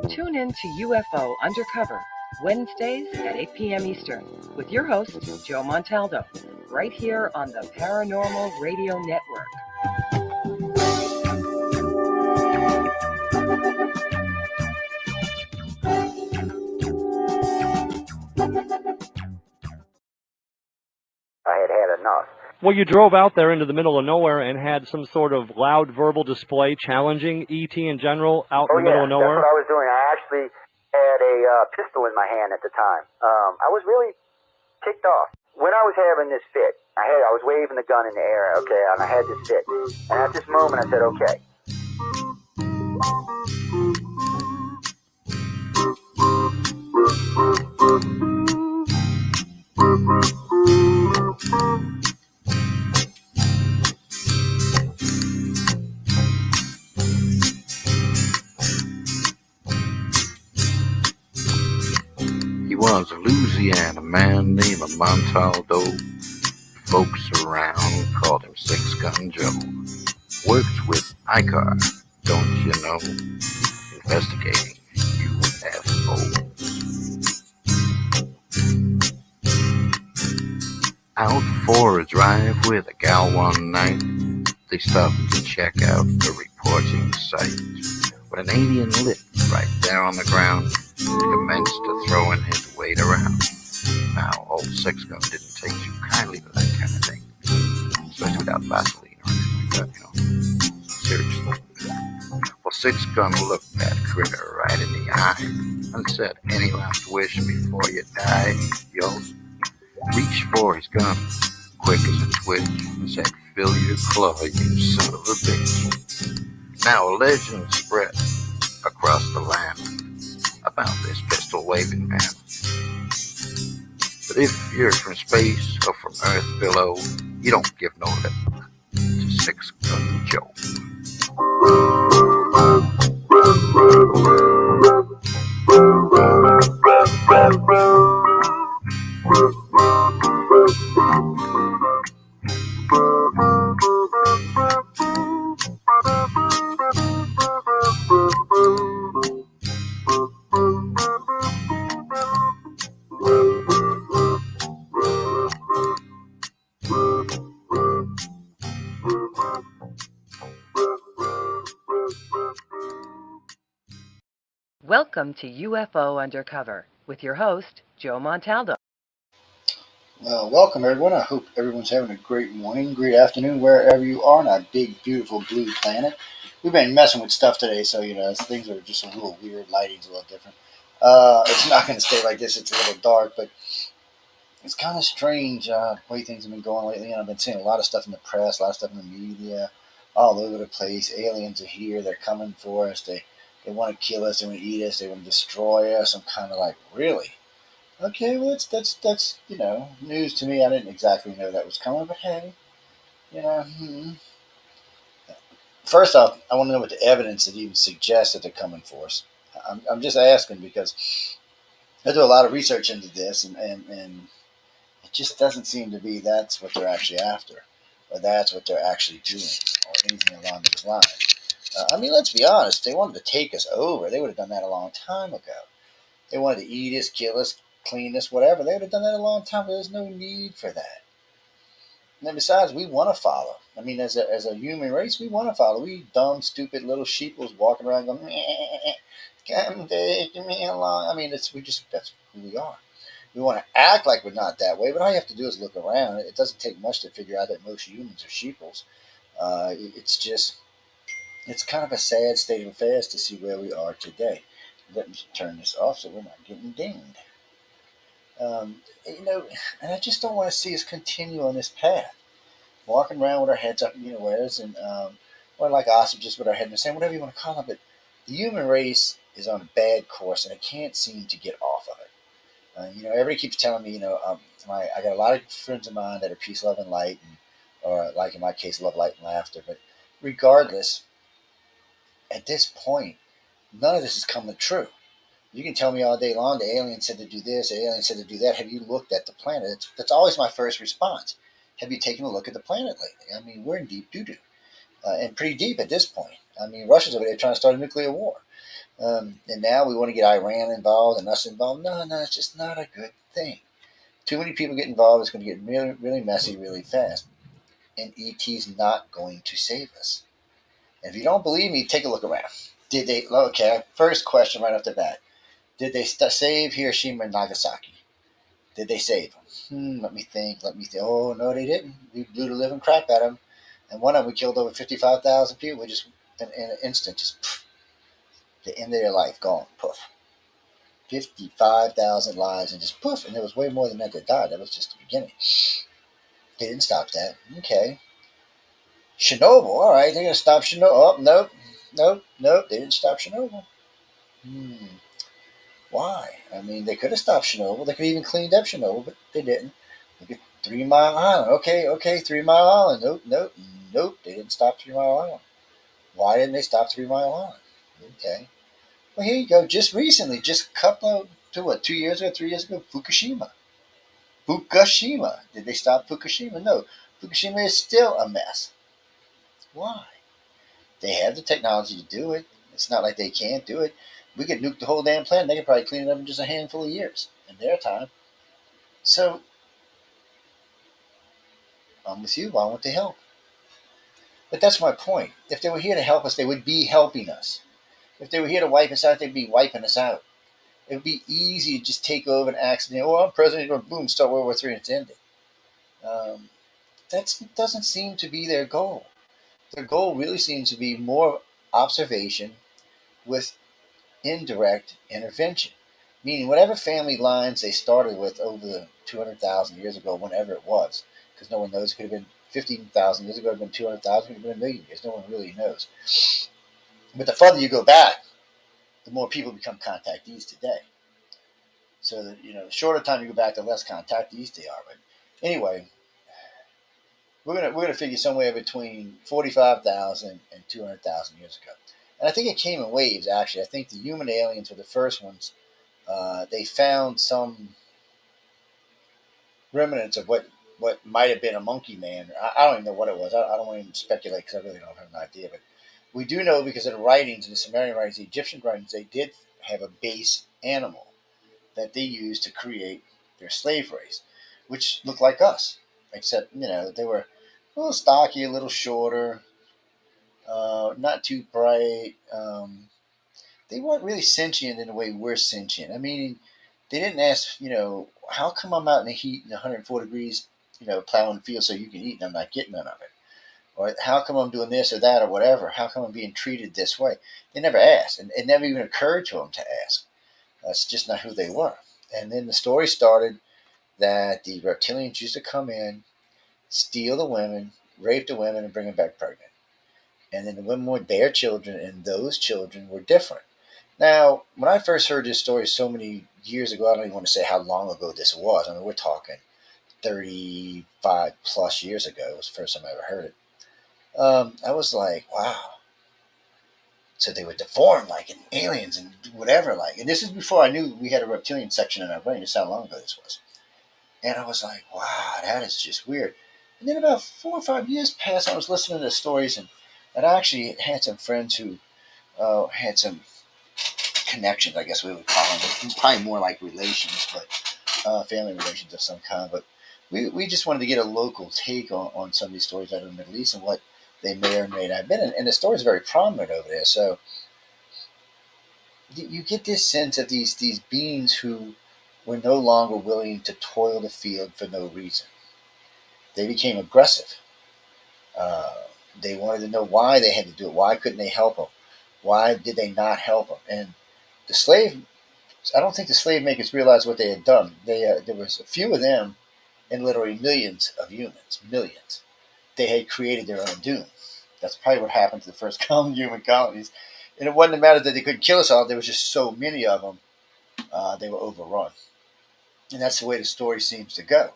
Tune in to UFO Undercover, Wednesdays at 8 p.m. Eastern, with your host, Joe Montaldo, right here on the Paranormal Radio Network. I had had enough. Well, you drove out there into the middle of nowhere and had some sort of loud verbal display challenging ET in general out in the middle of nowhere? That's what I was doing. I actually had a pistol in my hand at the time. I was really ticked off. When I was having this fit, I was waving the gun in the air, okay, and I had this fit. And at this moment, I said, okay. He was a Louisiana man named Montaldo. Folks around called him Six Gun Joe. Worked with ICAR, don't you know? Investigating UFOs. Out for a drive with a gal one night, they stopped to check out the reporting site. When an alien lit right there on the ground, he commenced to throwing his weight around. Now, old Six Gun didn't take too kindly to that kind of thing, especially without Vaseline or anything like that, Seriously. Well, Six Gun looked that critter right in the eye and said, "Any last wish before you die?" Yo, reached for his gun, quick as a twitch, and said, "Fill your claw, you son of a bitch." Now, a legend spread across the land about this pistol-waving man. But if you're from space or from Earth below, you don't give no lip to Six Gun Joe. Welcome to UFO Undercover, with your host, Joe Montaldo. Well, welcome everyone. I hope everyone's having a great morning, great afternoon, wherever you are on our big, beautiful blue planet. We've been messing with stuff today, so things are just a little weird. Lighting's a little different. It's not going to stay like this. It's a little dark, but it's kind of strange the way things have been going lately. And I've been seeing a lot of stuff in the press, a lot of stuff in the media, all over the place. Aliens are here. They're coming for us. They want to kill us. They want to eat us. They want to destroy us. I'm kind of like, really? Okay, well, that's news to me. I didn't exactly know that was coming, but hey, First off, I want to know what the evidence that even suggests that they're coming for us. I'm just asking because I do a lot of research into this, and it just doesn't seem to be that's what they're actually after, or that's what they're actually doing, or anything along those lines. Let's be honest. If they wanted to take us over, they would have done that a long time ago. They wanted to eat us, kill us, clean us, whatever. They would have done that a long time ago. There's no need for that. And then besides, we want to follow. As a human race, we want to follow. We dumb, stupid little sheeples walking around going, come take me along. That's who we are. We want to act like we're not that way, but all you have to do is look around. It doesn't take much to figure out that most humans are sheeples. It's kind of a sad state of affairs to see where we are today. Let me turn this off so we're not getting dinged. And I just don't want to see us continue on this path, walking around with our heads up in unawares and or like ostriches with our head in the sand, whatever you want to call it. But the human race is on a bad course, and I can't seem to get off of it. Everybody keeps telling me, I got a lot of friends of mine that are peace, love, and light, or like in my case, love, light, and laughter. But regardless, at this point, none of this is coming true. You can tell me all day long, the alien said to do this, the alien said to do that. Have you looked at the planet? That's always my first response. Have you taken a look at the planet lately? We're in deep doo-doo. and pretty deep at this point. I mean, Russia's over there trying to start a nuclear war. And now we want to get Iran involved and us involved. No, it's just not a good thing. Too many people get involved, it's going to get really, really messy really fast. And ET's not going to save us. And if you don't believe me, take a look around. Did they, okay, first question right off the bat. Did they save Hiroshima and Nagasaki? Did they save them? Let me think. Oh, no, they didn't. We blew the living crap out of them. And one of them, we killed over 55,000 people. We just, in an instant, just, poof, the end of their life, gone, poof. 55,000 lives and just poof. And there was way more than that died. That was just the beginning. They didn't stop that. Okay. Chernobyl, all right, they're going to stop Chernobyl. Oh, nope, they didn't stop Chernobyl. Why? I mean, they could have stopped Chernobyl. They could have even cleaned up Chernobyl, but they didn't. Look at 3 Mile Island. Okay, 3 Mile Island. Nope, they didn't stop 3 Mile Island. Why didn't they stop 3 Mile Island? Okay. Well, here you go. Just recently, just a couple of, 2 years ago, 3 years ago, Fukushima. Did they stop Fukushima? No. Fukushima is still a mess. Why? They have the technology to do it. It's not like they can't do it. We could nuke the whole damn planet. They could probably clean it up in just a handful of years in their time. So, I'm with you. Why won't they help? But that's my point. If they were here to help us, they would be helping us. If they were here to wipe us out, they'd be wiping us out. It would be easy to just take over an accident. Oh, I'm president. Boom, start World War III and it's ended. That doesn't seem to be their goal. Their goal really seems to be more observation with indirect intervention. Meaning whatever family lines they started with over the 200,000 years ago, whenever it was, because no one knows, it could have been 15,000 years ago, it could have been 200,000, it could have been a million years. No one really knows. But the further you go back, the more people become contactees today. So that, the shorter time you go back, the less contactees they are. But anyway, we're gonna figure somewhere between 45,000 and 200,000 years ago. And I think it came in waves, actually. I think the human aliens were the first ones. They found some remnants of what might have been a monkey man. I don't even know what it was. I don't want to even speculate because I really don't have an idea. But we do know because of the writings, in the Sumerian writings, the Egyptian writings, they did have a base animal that they used to create their slave race, which looked like us. Except, they were a little stocky, a little shorter, not too bright. They weren't really sentient in the way we're sentient. I mean, they didn't ask, how come I'm out in the heat in 104 degrees, plowing the field so you can eat and I'm not getting none of it? Or how come I'm doing this or that or whatever? How come I'm being treated this way? They never asked, and it never even occurred to them to ask. That's just not who they were. And then the story started that the reptilians used to come in, steal the women, rape the women, and bring them back pregnant. And then the women would bear children, and those children were different. Now, when I first heard this story so many years ago, I don't even want to say how long ago this was. I mean, we're talking 35 plus years ago. It was the first time I ever heard it. I was like, wow. So they were deformed like and aliens and whatever like. And this is before I knew we had a reptilian section in our brain. Just how long ago this was. And I was like, wow, that is just weird. And then about 4 or 5 years passed. I was listening to the stories, and I actually had some friends who had some connections, I guess we would call them. Probably more like relations, but family relations of some kind. But we just wanted to get a local take on some of these stories out of the Middle East and what they may or may not have been. And the story is very prominent over there. So you get this sense of these beings who were no longer willing to toil the field for no reason. They became aggressive. They wanted to know why they had to do it. Why couldn't they help them? Why did they not help them? And I don't think the slave makers realized what they had done. There was a few of them and literally millions of humans, millions. They had created their own doom. That's probably what happened to the first human colonies. And it wasn't a matter that they couldn't kill us all. There was just so many of them, they were overrun. And that's the way the story seems to go.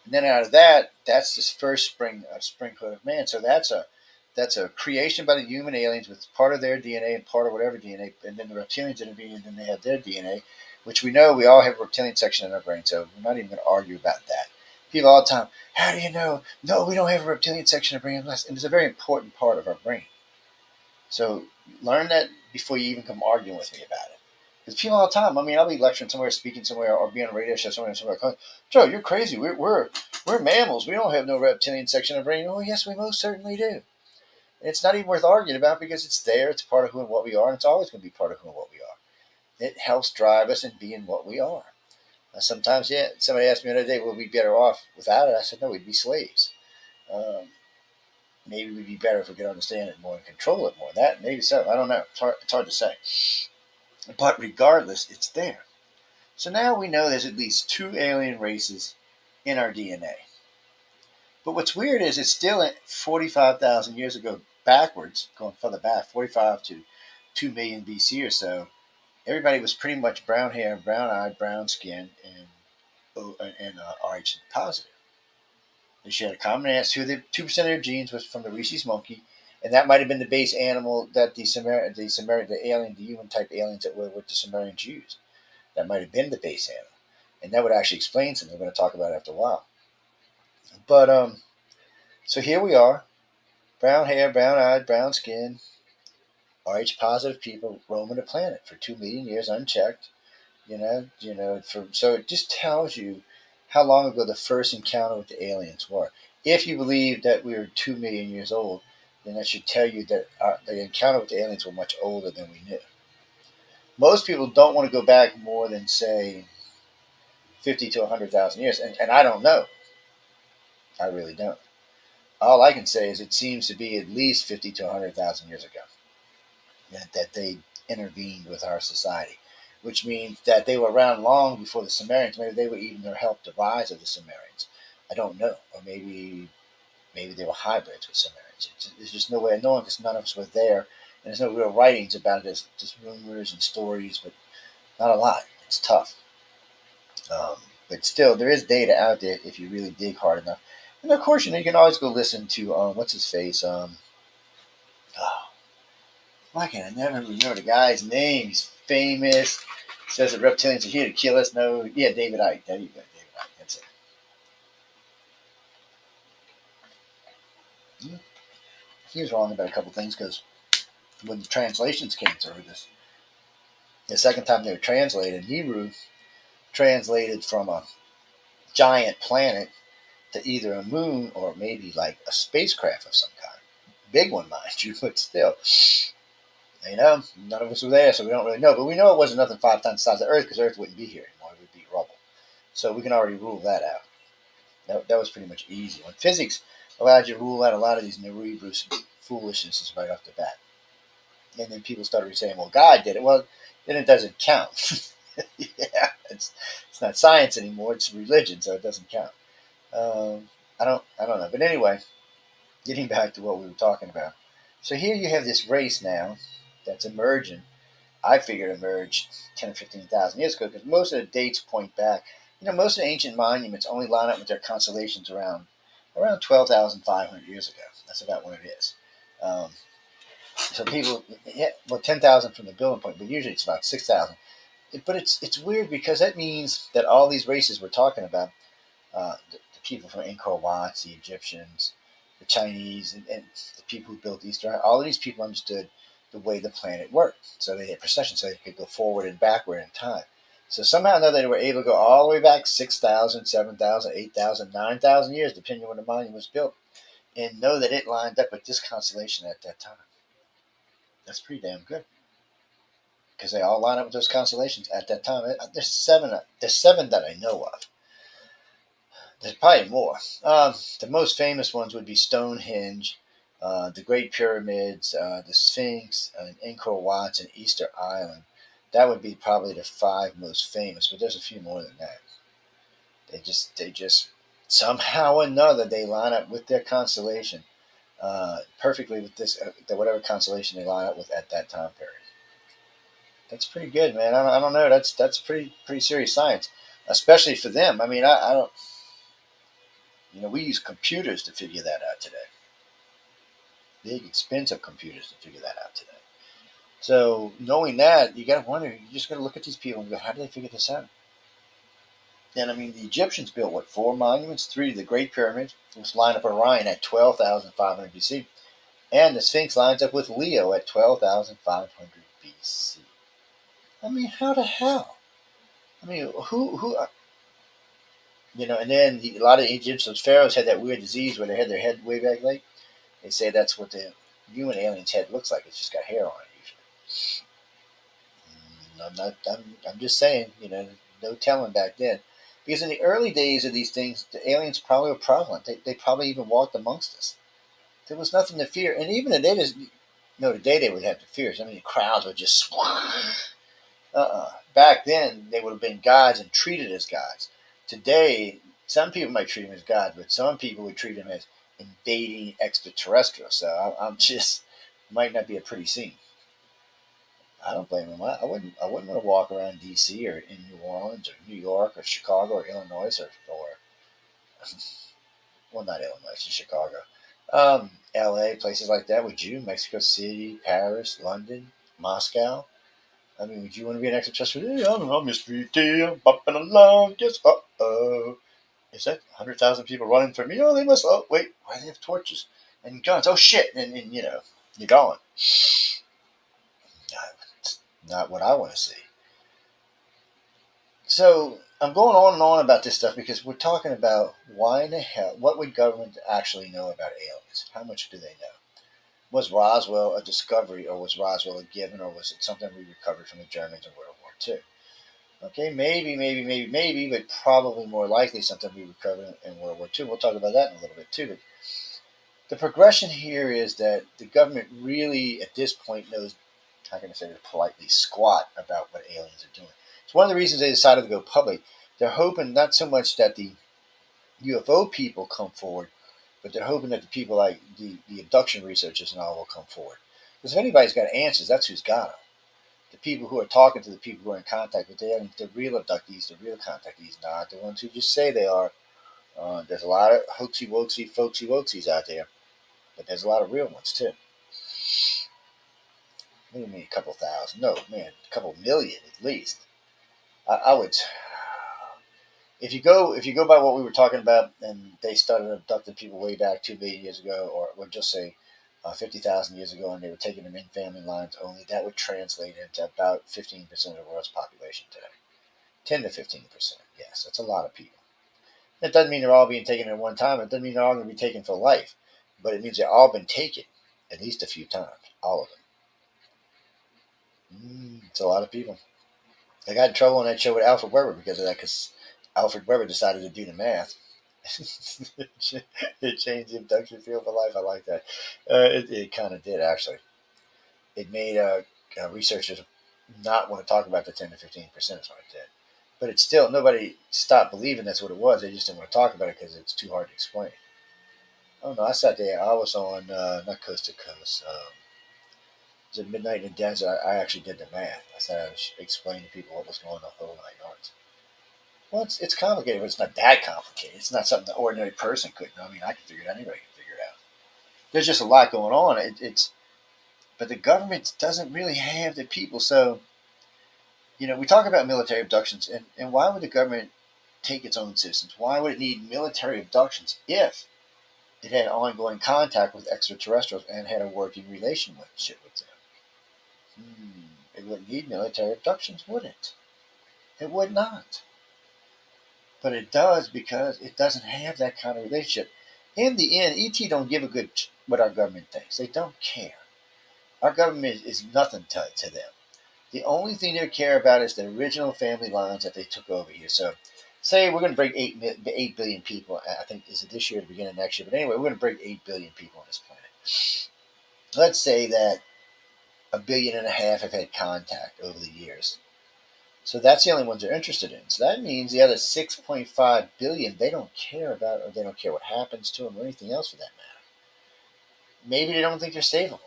And then out of that, that's this first sprinkling of man. So that's a creation by the human aliens with part of their DNA and part of whatever DNA. And then the reptilians intervene, and then they have their DNA, which we know we all have a reptilian section in our brain. So we're not even going to argue about that. People all the time, how do you know? No, we don't have a reptilian section of brain. And it's a very important part of our brain. So learn that before you even come arguing with me about it. Because people all the time, I mean, I'll be lecturing somewhere, speaking somewhere, or be on a radio show somewhere, Joe, you're crazy. We're mammals. We don't have no reptilian section of brain. Oh, yes, we most certainly do. And it's not even worth arguing about because it's there. It's part of who and what we are, and it's always going to be part of who and what we are. It helps drive us in being what we are. Sometimes, yeah, somebody asked me the other day, will we be better off without it? I said, no, we'd be slaves. Maybe we'd be better if we could understand it more and control it more. That, maybe so. I don't know. It's hard to say. But regardless, it's there. So now we know there's at least 2 alien races in our DNA. But what's weird is it's still 45,000 years ago backwards, going further back, 45 to 2 million BC or so. Everybody was pretty much brown hair, brown-eyed, brown skin, and Rh positive. They shared a common ancestor. 2% of their genes was from the rhesus monkey, and that might have been the base animal that the human type aliens that were with the Sumerians used. That might have been the base animal, and that would actually explain something we're going to talk about after a while. But so here we are, brown hair, brown-eyed, brown skin, Rh positive people roaming the planet for 2 million years unchecked. So it just tells you how long ago the first encounter with the aliens were. If you believe that we were 2 million years old, then that should tell you that the encounter with the aliens were much older than we knew. Most people don't want to go back more than, say, 50 to 100,000 years, and I don't know. I really don't. All I can say is it seems to be at least 50 to 100,000 years ago that they intervened with our society, which means that they were around long before the Sumerians. Maybe they were even their help the rise of the Sumerians. I don't know. Or maybe they were hybrids with Sumerians. There's just no way of knowing because none of us were there. And there's no real writings about it. There's just rumors and stories, but not a lot. It's tough. But still, there is data out there if you really dig hard enough. And of course, you can always go listen to, what's his face? Why can I never remember the guy's name? He's famous. Says that reptilians are here to kill us. No, yeah, David Icke. There you go, David Icke. That's it. Yeah. He was wrong about a couple things because when the translations came through, the second time they were translated, Hebrew translated from a giant planet to either a moon or maybe like a spacecraft of some kind. Big one, mind you, but still. None of us were there, so we don't really know. But we know it wasn't nothing 5 times the size of Earth because Earth wouldn't be here anymore. It would be rubble. So we can already rule that out. That was pretty much easy. When physics allowed you to rule out a lot of these Nerebrus foolishnesses right off the bat. And then people started saying, well, God did it. Well, then it doesn't count. Yeah, it's not science anymore. It's religion, so it doesn't count. I don't know. But anyway, getting back to what we were talking about. So here you have this race now that's emerging. I figured emerged 10 or 15,000 years ago because most of the dates point back. Most of the ancient monuments only line up with their constellations around 12,500 years ago. That's about when it is. So people, 10,000 from the building point, but usually it's about 6,000. But it's weird because that means that all these races we're talking about, the people from Angkor Wat, the Egyptians, the Chinese, and the people who built Easter, all of these people understood the way the planet worked. So they had precession, so they could go forward and backward in time. So somehow or another they were able to go all the way back 6,000, 7,000, 8,000, 9,000 years, depending on when the monument was built, and know that it lined up with this constellation at that time. That's pretty damn good. Because they all line up with those constellations at that time. There's seven that I know of. There's probably more. The most famous ones would be Stonehenge, the Great Pyramids, the Sphinx, and Angkor Wat, and Easter Island. That would be probably the 5 most famous, but there's a few more than that. They just somehow or another they line up with their constellation perfectly with this whatever constellation they line up with at that time period. That's pretty good, man. I don't know. That's pretty serious science, especially for them. I mean, I don't. We use computers to figure that out today. Big, expensive computers to figure that out today. So knowing that, you got to wonder. You just got to look at these people and go, how do they figure this out? And I mean, the Egyptians built what, 4 monuments? 3 to the Great Pyramid, which line up Orion at 12,500 BC, and the Sphinx lines up with Leo at 12,500 BC. I mean, how the hell? I mean, who? And then a lot of Egyptian pharaohs had that weird disease where they had their head way back late. They say that's what the human alien's head looks like. It's just got hair on it usually. I'm just saying, no telling back then. Because in the early days of these things, the aliens probably were prevalent. They probably even walked amongst us. There was nothing to fear. And even today they would have to fear. I mean, the crowds would just, Back then, they would have been gods and treated as gods. Today, some people might treat them as gods, but some people would treat them as invading extraterrestrials. So I'm just, might not be a pretty scene. I don't blame them. I wouldn't want to walk around D.C. or in New Orleans or New York or Chicago or Illinois or well, not Illinois, it's Chicago, L.A. places like that. Would you? Mexico City, Paris, London, Moscow. I mean, would you want to be an extraterrestrial? Hey, I don't know, Mr. E.T. I'm bopping along. Yes, is that 100,000 people running for me? Oh, they must. Oh, wait, why do they have torches and guns? Oh shit! And you're gone. It's not what I want to see. So I'm going on and on about this stuff because we're talking about why in the hell, what would government actually know about aliens? How much do they know? Was Roswell a discovery, or was Roswell a given, or was it something we recovered from the Germans in World War II? Okay, maybe, but probably more likely something we recovered in World War II. We'll talk about that in a little bit too. But the progression here is that the government really, at this point, knows, how can I say it politely, squat about what aliens are doing. It's one of the reasons they decided to go public. They're hoping not so much that the UFO people come forward, but they're hoping that the people like the abduction researchers and all will come forward. Because if anybody's got answers, that's who's got them. The people who are talking to the people who are in contact with them, the real abductees, the real contactees, not the ones who just say they are. There's a lot of hoaxy woaxy folksy woaxies out there, but there's a lot of real ones too. What do you mean a couple thousand? No, man, a couple million at least. I would. If you go by what we were talking about, and they started abducting people way back 2 billion years ago, or we'll just say 50,000 years ago, and they were taking them in family lines only, that would translate into about 15% of the world's population today. 10 to 15%. Yes, that's a lot of people. That doesn't mean they're all being taken at one time. It doesn't mean they're all going to be taken for life, but it means they've all been taken at least a few times, all of them. It's a lot of people. I got in trouble on that show with Alfred Weber because of that, because Alfred Weber decided to do the math. It changed the abduction field for life. I like that. It kind of did, actually. It made researchers not want to talk about the 10 to 15%, is what it did. But it's still, nobody stopped believing that's what it was. They just didn't want to talk about it because it's too hard to explain. Oh, no, I sat there. I was on, not Coast to Coast. It was at Midnight in the Desert. I actually did the math. I said I was explaining to people what was going on the whole 9 yards. Well, it's complicated, but it's not that complicated. It's not something the ordinary person couldn't know. I mean, I can figure it out. Anybody can figure it out. There's just a lot going on. But the government doesn't really have the people. So, we talk about military abductions, and why would the government take its own citizens? Why would it need military abductions if it had ongoing contact with extraterrestrials and had a working relationship with them? It wouldn't need military abductions, would it? It would not. But it does because it doesn't have that kind of relationship. In the end, ET don't give a good what our government thinks. They don't care. Our government is nothing to them. The only thing they care about is the original family lines that they took over here. So, say we're going to break 8 billion people. I think, is it this year or the beginning of next year? But anyway, we're going to break 8 billion people on this planet. Let's say that 1.5 billion have had contact over the years. So that's the only ones they're interested in. So that means the other 6.5 billion they don't care about, or they don't care what happens to them, or anything else for that matter. Maybe they don't think they're savable.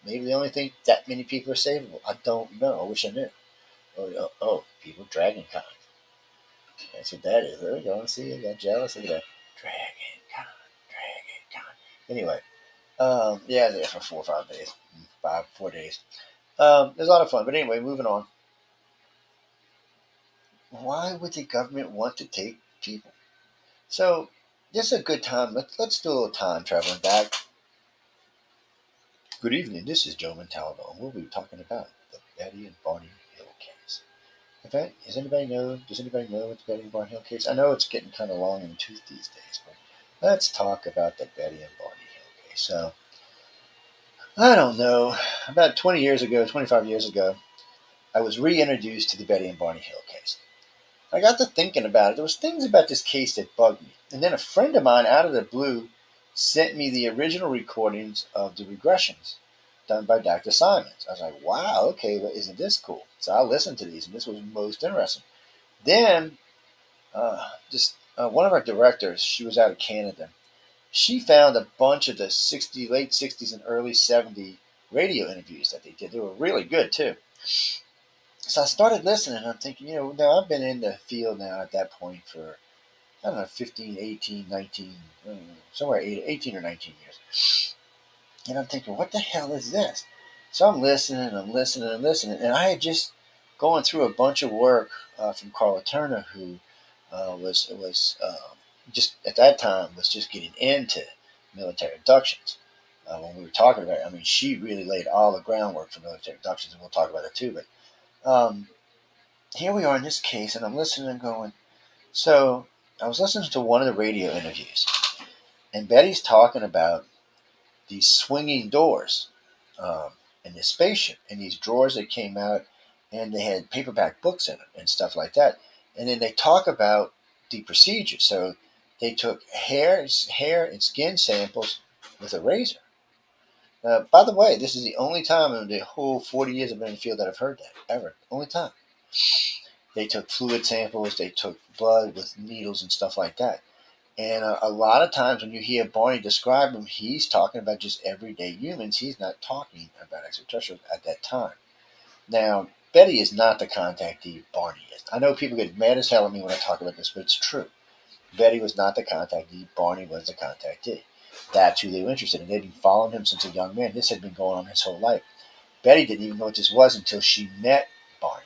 Maybe they only think that many people are savable. I don't know. I wish I knew. Oh, people Dragon Con. That's what that is. There we go. See, I got jealous. Look at that. Dragon Con. Anyway, yeah, I was there for 4 or 5 days. 4 days. It was a lot of fun. But anyway, moving on. why would the government want to take people? So this is a good time. Let's do a little time traveling back. Good evening. This is Joe Montaldo, and we'll be talking about the Betty and Barney Hill case. In fact, does anybody know what the Betty and Barney Hill case? I know it's getting kind of long in the tooth these days, but let's talk about the Betty and Barney Hill case. So I don't know. About 20 years ago, 25 years ago, I was reintroduced to the Betty and Barney Hill case. I got to thinking about it. There was things about this case that bugged me. And then a friend of mine out of the blue sent me the original recordings of the regressions done by Dr. Simons. I was like, wow, okay, well, isn't this cool? So I listened to these, and this was most interesting. Then one of our directors, she was out of Canada. She found a bunch of the late 60s and early 70s radio interviews that they did. They were really good, too. So I started listening, and I'm thinking, now I've been in the field now at that point for, I don't know, 15, 18, 19, somewhere 18 or 19 years. And I'm thinking, what the hell is this? So I'm listening, and I had just going through a bunch of work from Carla Turner, who was just at that time was just getting into military abductions. When we were talking about it, I mean, she really laid all the groundwork for military abductions, and we'll talk about it too. But here we are in this case, and I'm listening and going. So I was listening to one of the radio interviews, and Betty's talking about these swinging doors in this spaceship, and these drawers that came out, and they had paperback books in it and stuff like that. And then they talk about the procedure. So they took hair and skin samples with a razor. By the way, this is the only time in the whole 40 years I've been in the field that I've heard that, ever. Only time. They took fluid samples, they took blood with needles and stuff like that. And a lot of times when you hear Barney describe him, he's talking about just everyday humans. He's not talking about extraterrestrials at that time. Now, Betty is not the contactee Barney is. I know people get mad as hell at me when I talk about this, but it's true. Betty was not the contactee. Barney was the contactee. That's who they were interested in. They'd been following him since a young man. This had been going on his whole life. Betty didn't even know what this was until she met Barney.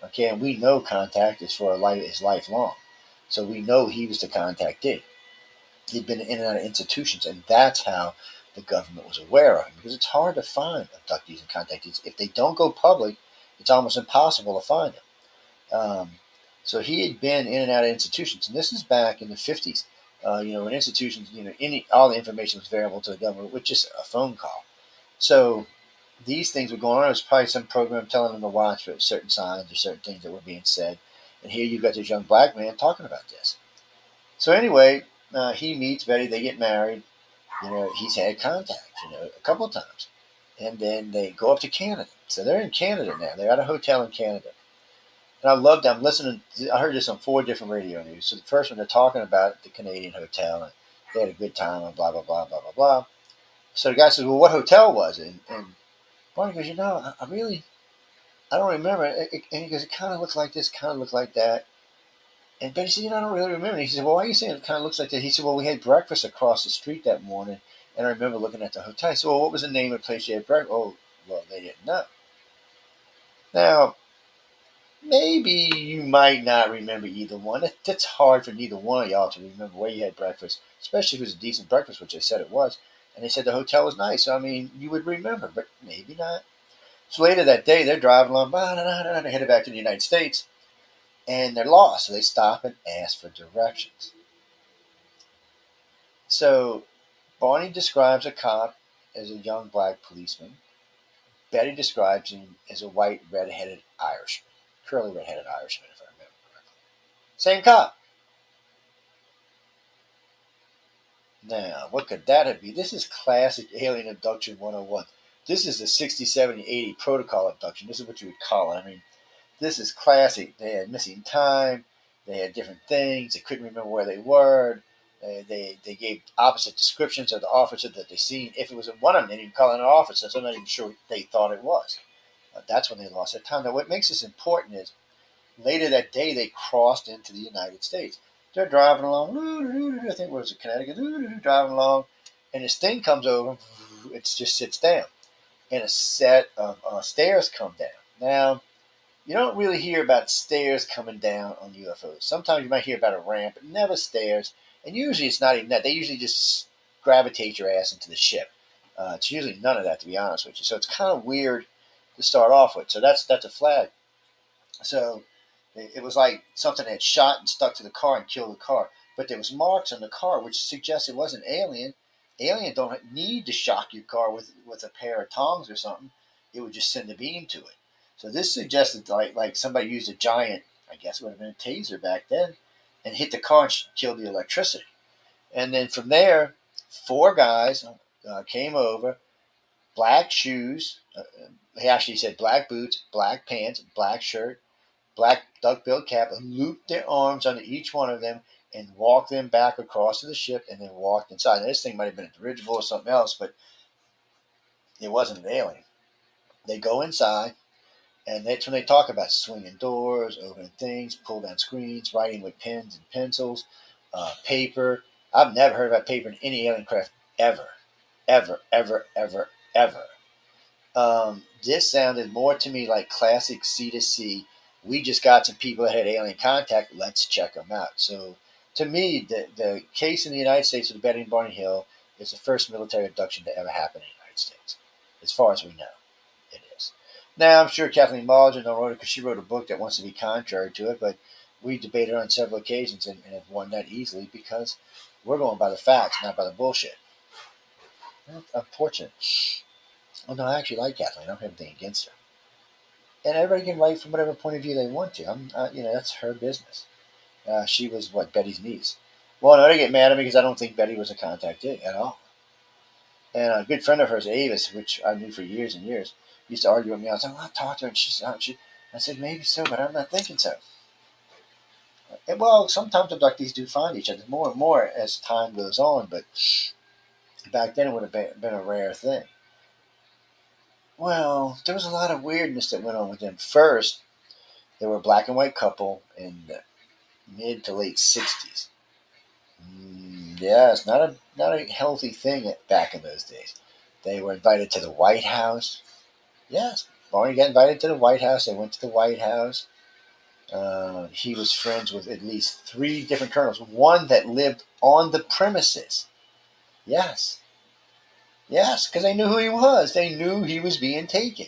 Okay, and we know contact is lifelong. So we know he was the contactee. He'd been in and out of institutions, and that's how the government was aware of him, because it's hard to find abductees and contactees. If they don't go public, it's almost impossible to find them. So he had been in and out of institutions, and this is back in the 50s. When institutions, all the information was available to the government with just a phone call. So these things were going on. There was probably some program telling them to watch for certain signs or certain things that were being said. And here you've got this young black man talking about this. So anyway, he meets Betty. They get married. He's had contact, a couple of times. And then they go up to Canada. So they're in Canada now. They're at a hotel in Canada. And I loved them. I'm listening. I heard this on 4 different radio news. So the first one, they're talking about the Canadian hotel. And they had a good time and blah, blah, blah, blah, blah, blah. So the guy says, well, what hotel was it? And Barney goes, I don't remember. And he goes, it kind of looked like this, kind of looked like that. And Betty said, I don't really remember. He said, well, why are you saying it kind of looks like that? He said, well, we had breakfast across the street that morning, and I remember looking at the hotel. I said, well, what was the name of the place you had breakfast? Oh, well, they didn't know. Now, maybe you might not remember either one. That's hard for neither one of y'all to remember where you had breakfast, especially if it was a decent breakfast, which they said it was. And they said the hotel was nice. So, I mean, you would remember, but maybe not. So later that day, they're driving along, they're headed back to the United States, and they're lost. So they stop and ask for directions. So Barney describes a cop as a young black policeman. Betty describes him as a white, red-headed Irishman. Curly red-headed Irishman, if I remember correctly. Same cop. Now, what could that be? This is classic alien abduction 101. This is the 60, 70, 80 protocol abduction. This is what you would call it. I mean, this is classic. They had missing time. They had different things. They couldn't remember where they were. They gave opposite descriptions of the officer that they seen. If it was one of them, they didn't call it an officer, so I'm not even sure they thought it was. That's when they lost their time. Now, what makes this important is later that day they crossed into the United States. They're driving along. I think it was Connecticut. Driving along, and this thing comes over. It just sits down, and a set of stairs come down. Now, You don't really hear about stairs coming down on UFOs. Sometimes you might hear about a ramp, but never stairs. And usually it's not even that. They usually just gravitate your ass into the ship. It's usually none of that, to be honest with you. So it's kind of weird to start off with. So that's a flag. So it was like something had shot and stuck to the car and killed the car. But there was marks on the car, which suggests it wasn't alien. Alien don't need to shock your car with a pair of tongs or something. It would just send a beam to it. So this suggested like somebody used a giant, I guess it would have been a taser back then, and hit the car and killed the electricity. And then from there, four guys came over, black shoes. He actually said black boots, black pants, black shirt, black duck-billed cap, and looped their arms under each one of them and walked them back across to the ship and then walked inside. Now, this thing might have been a dirigible or something else, but it wasn't an alien. They go inside, and that's when they talk about swinging doors, opening things, pull down screens, writing with pens and pencils, paper. I've never heard about paper in any alien craft ever, ever, ever, ever, ever. This sounded more to me like classic C to C. We just got some people that had alien contact. Let's check them out. So, to me, the case in the United States of Betty and Barney Hill is the first military abduction to ever happen in the United States, as far as we know. It is. Now, I'm sure Kathleen Mulligan wrote it because she wrote a book that wants to be contrary to it, but we debated on several occasions and have won that easily because we're going by the facts, not by the bullshit. That's unfortunate. Oh no, I actually like Kathleen. I don't have anything against her. And everybody can write from whatever point of view they want to. That's her business. She was Betty's niece. Well, no, they get mad at me because I don't think Betty was a contactee at all. And a good friend of hers, Avis, which I knew for years and years, used to argue with me. I was like, "Well, I'll talk to her," and I said, "Maybe so, but I'm not thinking so." And, well, sometimes abductees do find each other more and more as time goes on, but back then it would have been a rare thing. Well, there was a lot of weirdness that went on with them. First, they were a black and white couple in the mid to late 60s. Yeah, it's not a healthy thing back in those days. They were invited to the White House. Yes, Barney got invited to the White House. They went to the White House. He was friends with at least three different colonels, one that lived on the premises. Yes, yes, because they knew who he was. They knew he was being taken.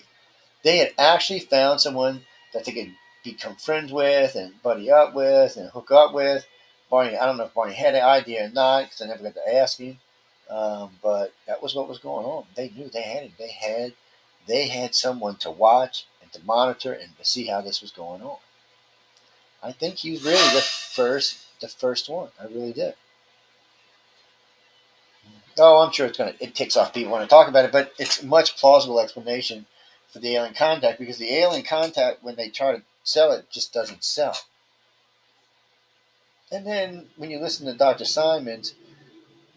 They had actually found someone that they could become friends with and buddy up with and hook up with. Barney, I don't know if Barney had an idea or not because I never got to ask him. But that was what was going on. They knew they had it. They had someone to watch and to monitor and to see how this was going on. I think he was really the first one. I really did. Oh, I'm sure it ticks off people when I talk about it, but it's a much plausible explanation for the alien contact because the alien contact, when they try to sell it, just doesn't sell. And then when you listen to Dr. Simons,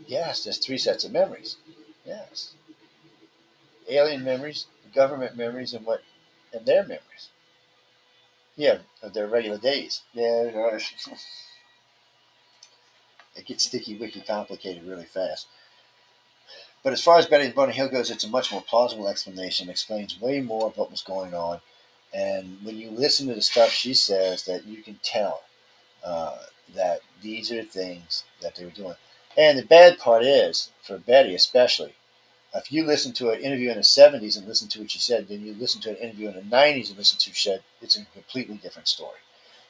yes, there's three sets of memories. Yes, alien memories, government memories, and their memories. Yeah, of their regular days. Yeah, it gets sticky, wicky, complicated really fast. But as far as Betty and Bunny Hill goes, it's a much more plausible explanation. It explains way more of what was going on. And when you listen to the stuff she says, that you can tell that these are things that they were doing. And the bad part is, for Betty especially, if you listen to an interview in the 70s and listen to what she said, then you listen to an interview in the 90s and listen to what she said, it's a completely different story.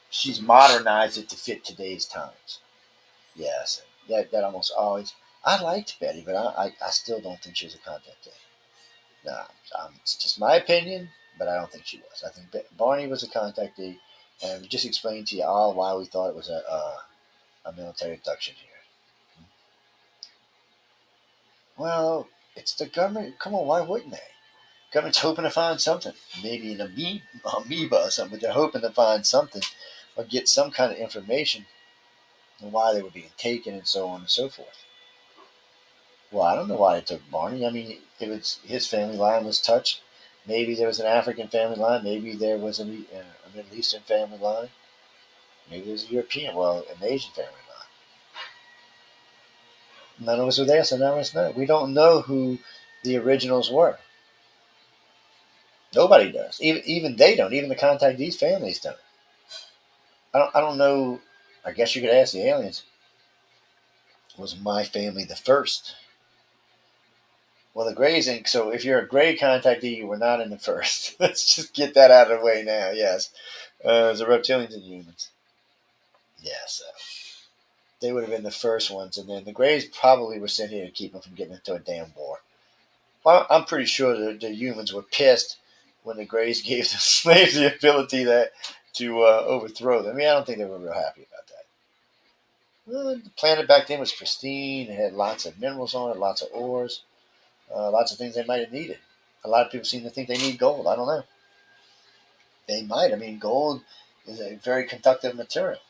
She's modernized it to fit today's times. Yes, that almost always. I liked Betty, but I still don't think she was a contactee. No, it's just my opinion, but I don't think she was. I think Barney was a contactee, and we just explained to you all why we thought it was a military abduction here. Well, it's the government. Come on, why wouldn't they? Government's hoping to find something. Maybe an amoeba or something, but they're hoping to find something or get some kind of information on why they were being taken and so on and so forth. Well, I don't know why they took Barney. I mean, it was his family line was touched. Maybe there was an African family line. Maybe there was a Middle Eastern family line. Maybe there was a European, an Asian family line. None of us were there, so none of us know. We don't know who the originals were. Nobody does. Even they don't. Even the contactees families don't. I don't know. I guess you could ask the aliens. Was my family the first? Well, the Greys, so if you're a Grey contactee, you were not in the first. Let's just get that out of the way now. Yes, the reptilians and humans. Yes, they would have been the first ones, and then the Greys probably were sent here to keep them from getting into a damn war. Well, I'm pretty sure the humans were pissed when the Greys gave the slaves the ability to overthrow them. I mean, I don't think they were real happy about that. Well, the planet back then was pristine. It had lots of minerals on it, lots of ores, lots of things they might have needed. A lot of people seem to think they need gold. I don't know. They might. I mean, gold is a very conductive material.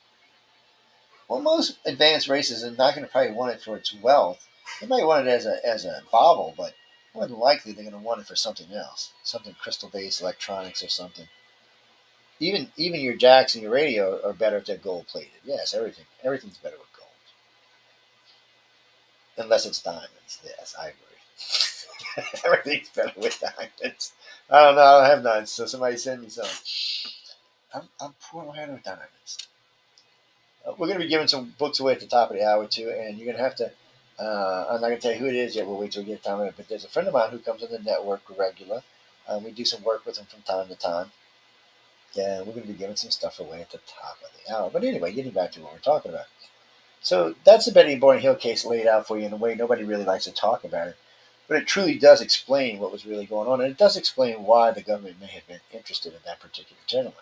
Well, most advanced races are not going to probably want it for its wealth. They might want it as a bauble, but more than likely they're going to want it for something else, something crystal-based, electronics, or something. Even your jacks and your radio are better if they're gold-plated. Yes, everything's better with gold, unless it's diamonds. Yes, I agree. Everything's better with diamonds. I don't know. I don't have none, so somebody send me some. I'm poor. I don't have no diamonds. We're going to be giving some books away at the top of the hour too, and you're going to have to. I'm not going to tell you who it is yet. We'll wait till we get time on it. But there's a friend of mine who comes on the network regular. We do some work with him from time to time. Yeah, we're going to be giving some stuff away at the top of the hour. But anyway, getting back to what we're talking about. So that's the Betty Bourne Hill case laid out for you in a way nobody really likes to talk about it. But it truly does explain what was really going on, and it does explain why the government may have been interested in that particular gentleman.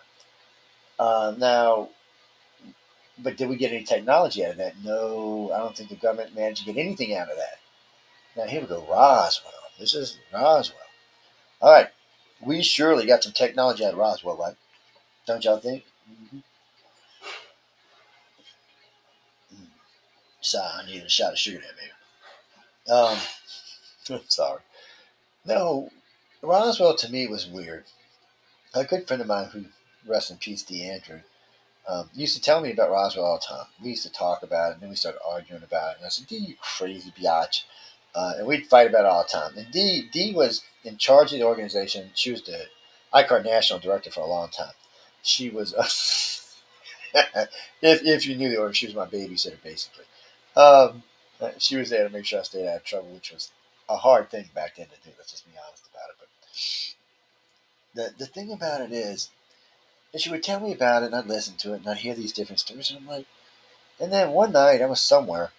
Now, but did we get any technology out of that? No, I don't think the government managed to get anything out of that. Now, here we go. Roswell. This is Roswell. All right. We surely got some technology out of Roswell, right? Don't y'all think? Mm-hmm. Sorry, I need a shot of sugar there, baby. I'm sorry. No, Roswell to me was weird. A good friend of mine who, rest in peace, DeAndrew, used to tell me about Roswell all the time. We used to talk about it, and then we started arguing about it. And I said, D, you crazy biatch. And we'd fight about it all the time. And D was in charge of the organization. She was the ICAR national director for a long time. She was, if you knew the order, she was my babysitter, basically. She was there to make sure I stayed out of trouble, which was a hard thing back then to do. Let's just be honest about it. But the thing about it is, and she would tell me about it, and I'd listen to it, and I'd hear these different stories, and I'm like, and then one night I was somewhere,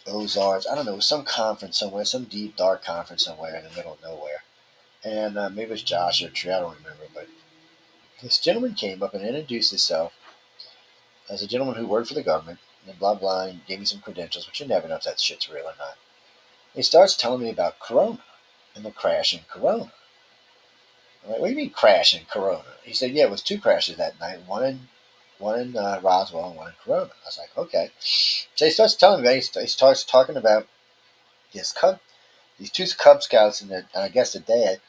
Ozarks, I don't know, it was some conference somewhere, some deep, dark conference somewhere in the middle of nowhere. And maybe it was Josh or Tree, I don't remember, but this gentleman came up and introduced himself as a gentleman who worked for the government, and blah, blah, and gave me some credentials, which you never know if that shit's real or not. He starts telling me about Corona and the crash in Corona. I'm like, what do you mean crash in Corona? He said, yeah, it was two crashes that night, one in Roswell and one in Corona. I was like, okay. So he starts telling me, he starts talking about these two Cub Scouts and I guess the dad,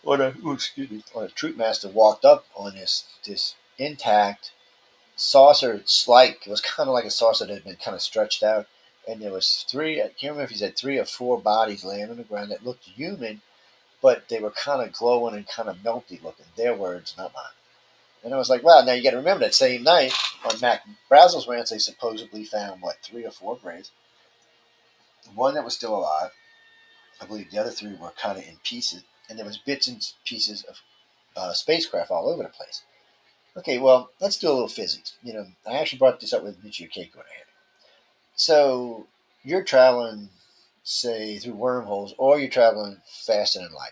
or the troop master walked up on this intact saucer. It's like it was kind of like a saucer that had been kind of stretched out, and there was three. I can't remember if he said 3 or 4 bodies laying on the ground that looked human, but they were kind of glowing and kind of melty looking. Their words, not mine. And I was like, wow. Now you got to remember that same night on Mac Brazel's ranch, they supposedly found 3 or 4 graves. One that was still alive. I believe the other 3 were kind of in pieces, and there was bits and pieces of spacecraft all over the place. Okay, well, let's do a little physics. I actually brought this up with Michio Keiko in a hand. So you're traveling, say, through wormholes, or you're traveling faster than light.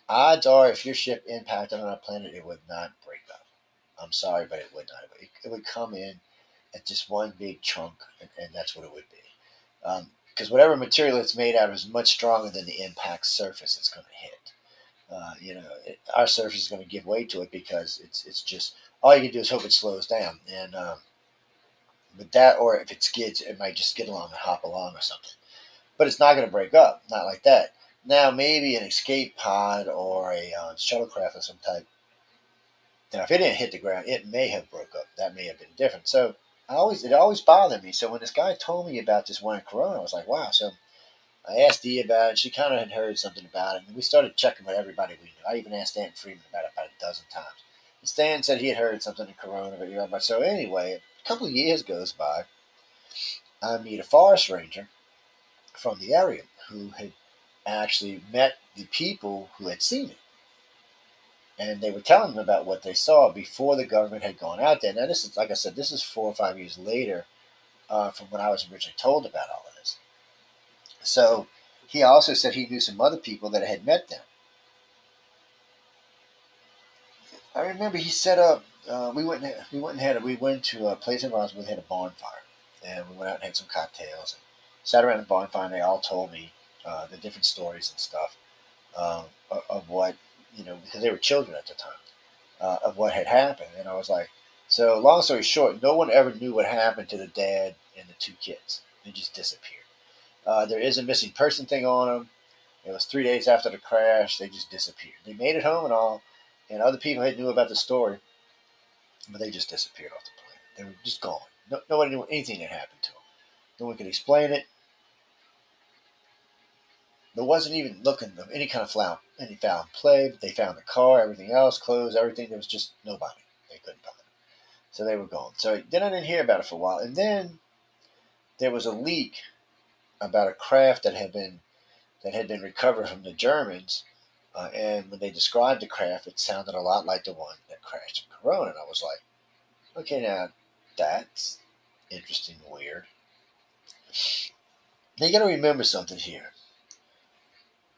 Odds are, if your ship impacted on a planet, it would not break up. I'm sorry, but it would not. It would come in at just one big chunk, and that's what it would be. Because whatever material it's made out of is much stronger than the impact surface it's going to hit. Our surface is going to give way to it because it's just all you can do is hope it slows down. And but that, or if it skids, it might just skid along and hop along or something. But it's not going to break up, not like that. Now maybe an escape pod or a shuttlecraft of some type. Now if it didn't hit the ground, it may have broke up. That may have been different. So it always bothered me. So when this guy told me about this one in Corona, I was like, wow. So I asked Dee about it. She kind of had heard something about it. And we started checking with everybody we knew. I even asked Stan Freeman about it about a dozen times. And Stan said he had heard something in Corona. But so anyway, a couple of years goes by. I meet a forest ranger from the area who had actually met the people who had seen it. And they were telling him about what they saw before the government had gone out there. Now, this is, like I said, this is 4 or 5 years later from when I was originally told about all of this. So he also said he knew some other people that had met them. I remember he set up. We went to a place in Roswell. They had a bonfire, and we went out and had some cocktails. And sat around the bonfire, and they all told me the different stories and stuff of what because they were children at the time of what had happened. And I was like, so long story short, no one ever knew what happened to the dad and the 2 kids. They just disappeared. There is a missing person thing on them. It was 3 days after the crash. They just disappeared. They made it home and all, and other people had knew about the story, but they just disappeared off the planet. They were just gone. Nobody knew anything that happened to them. No one could explain it. There wasn't even looking of any kind of any foul play. But they found the car, everything else, clothes, everything. There was just nobody. They couldn't find them. So they were gone. So then I didn't hear about it for a while. And then there was a leak about a craft that had been recovered from the Germans. And when they described the craft, it sounded a lot like the one that crashed in Corona. And I was like, okay, now that's interesting and weird. Now you got to remember something here.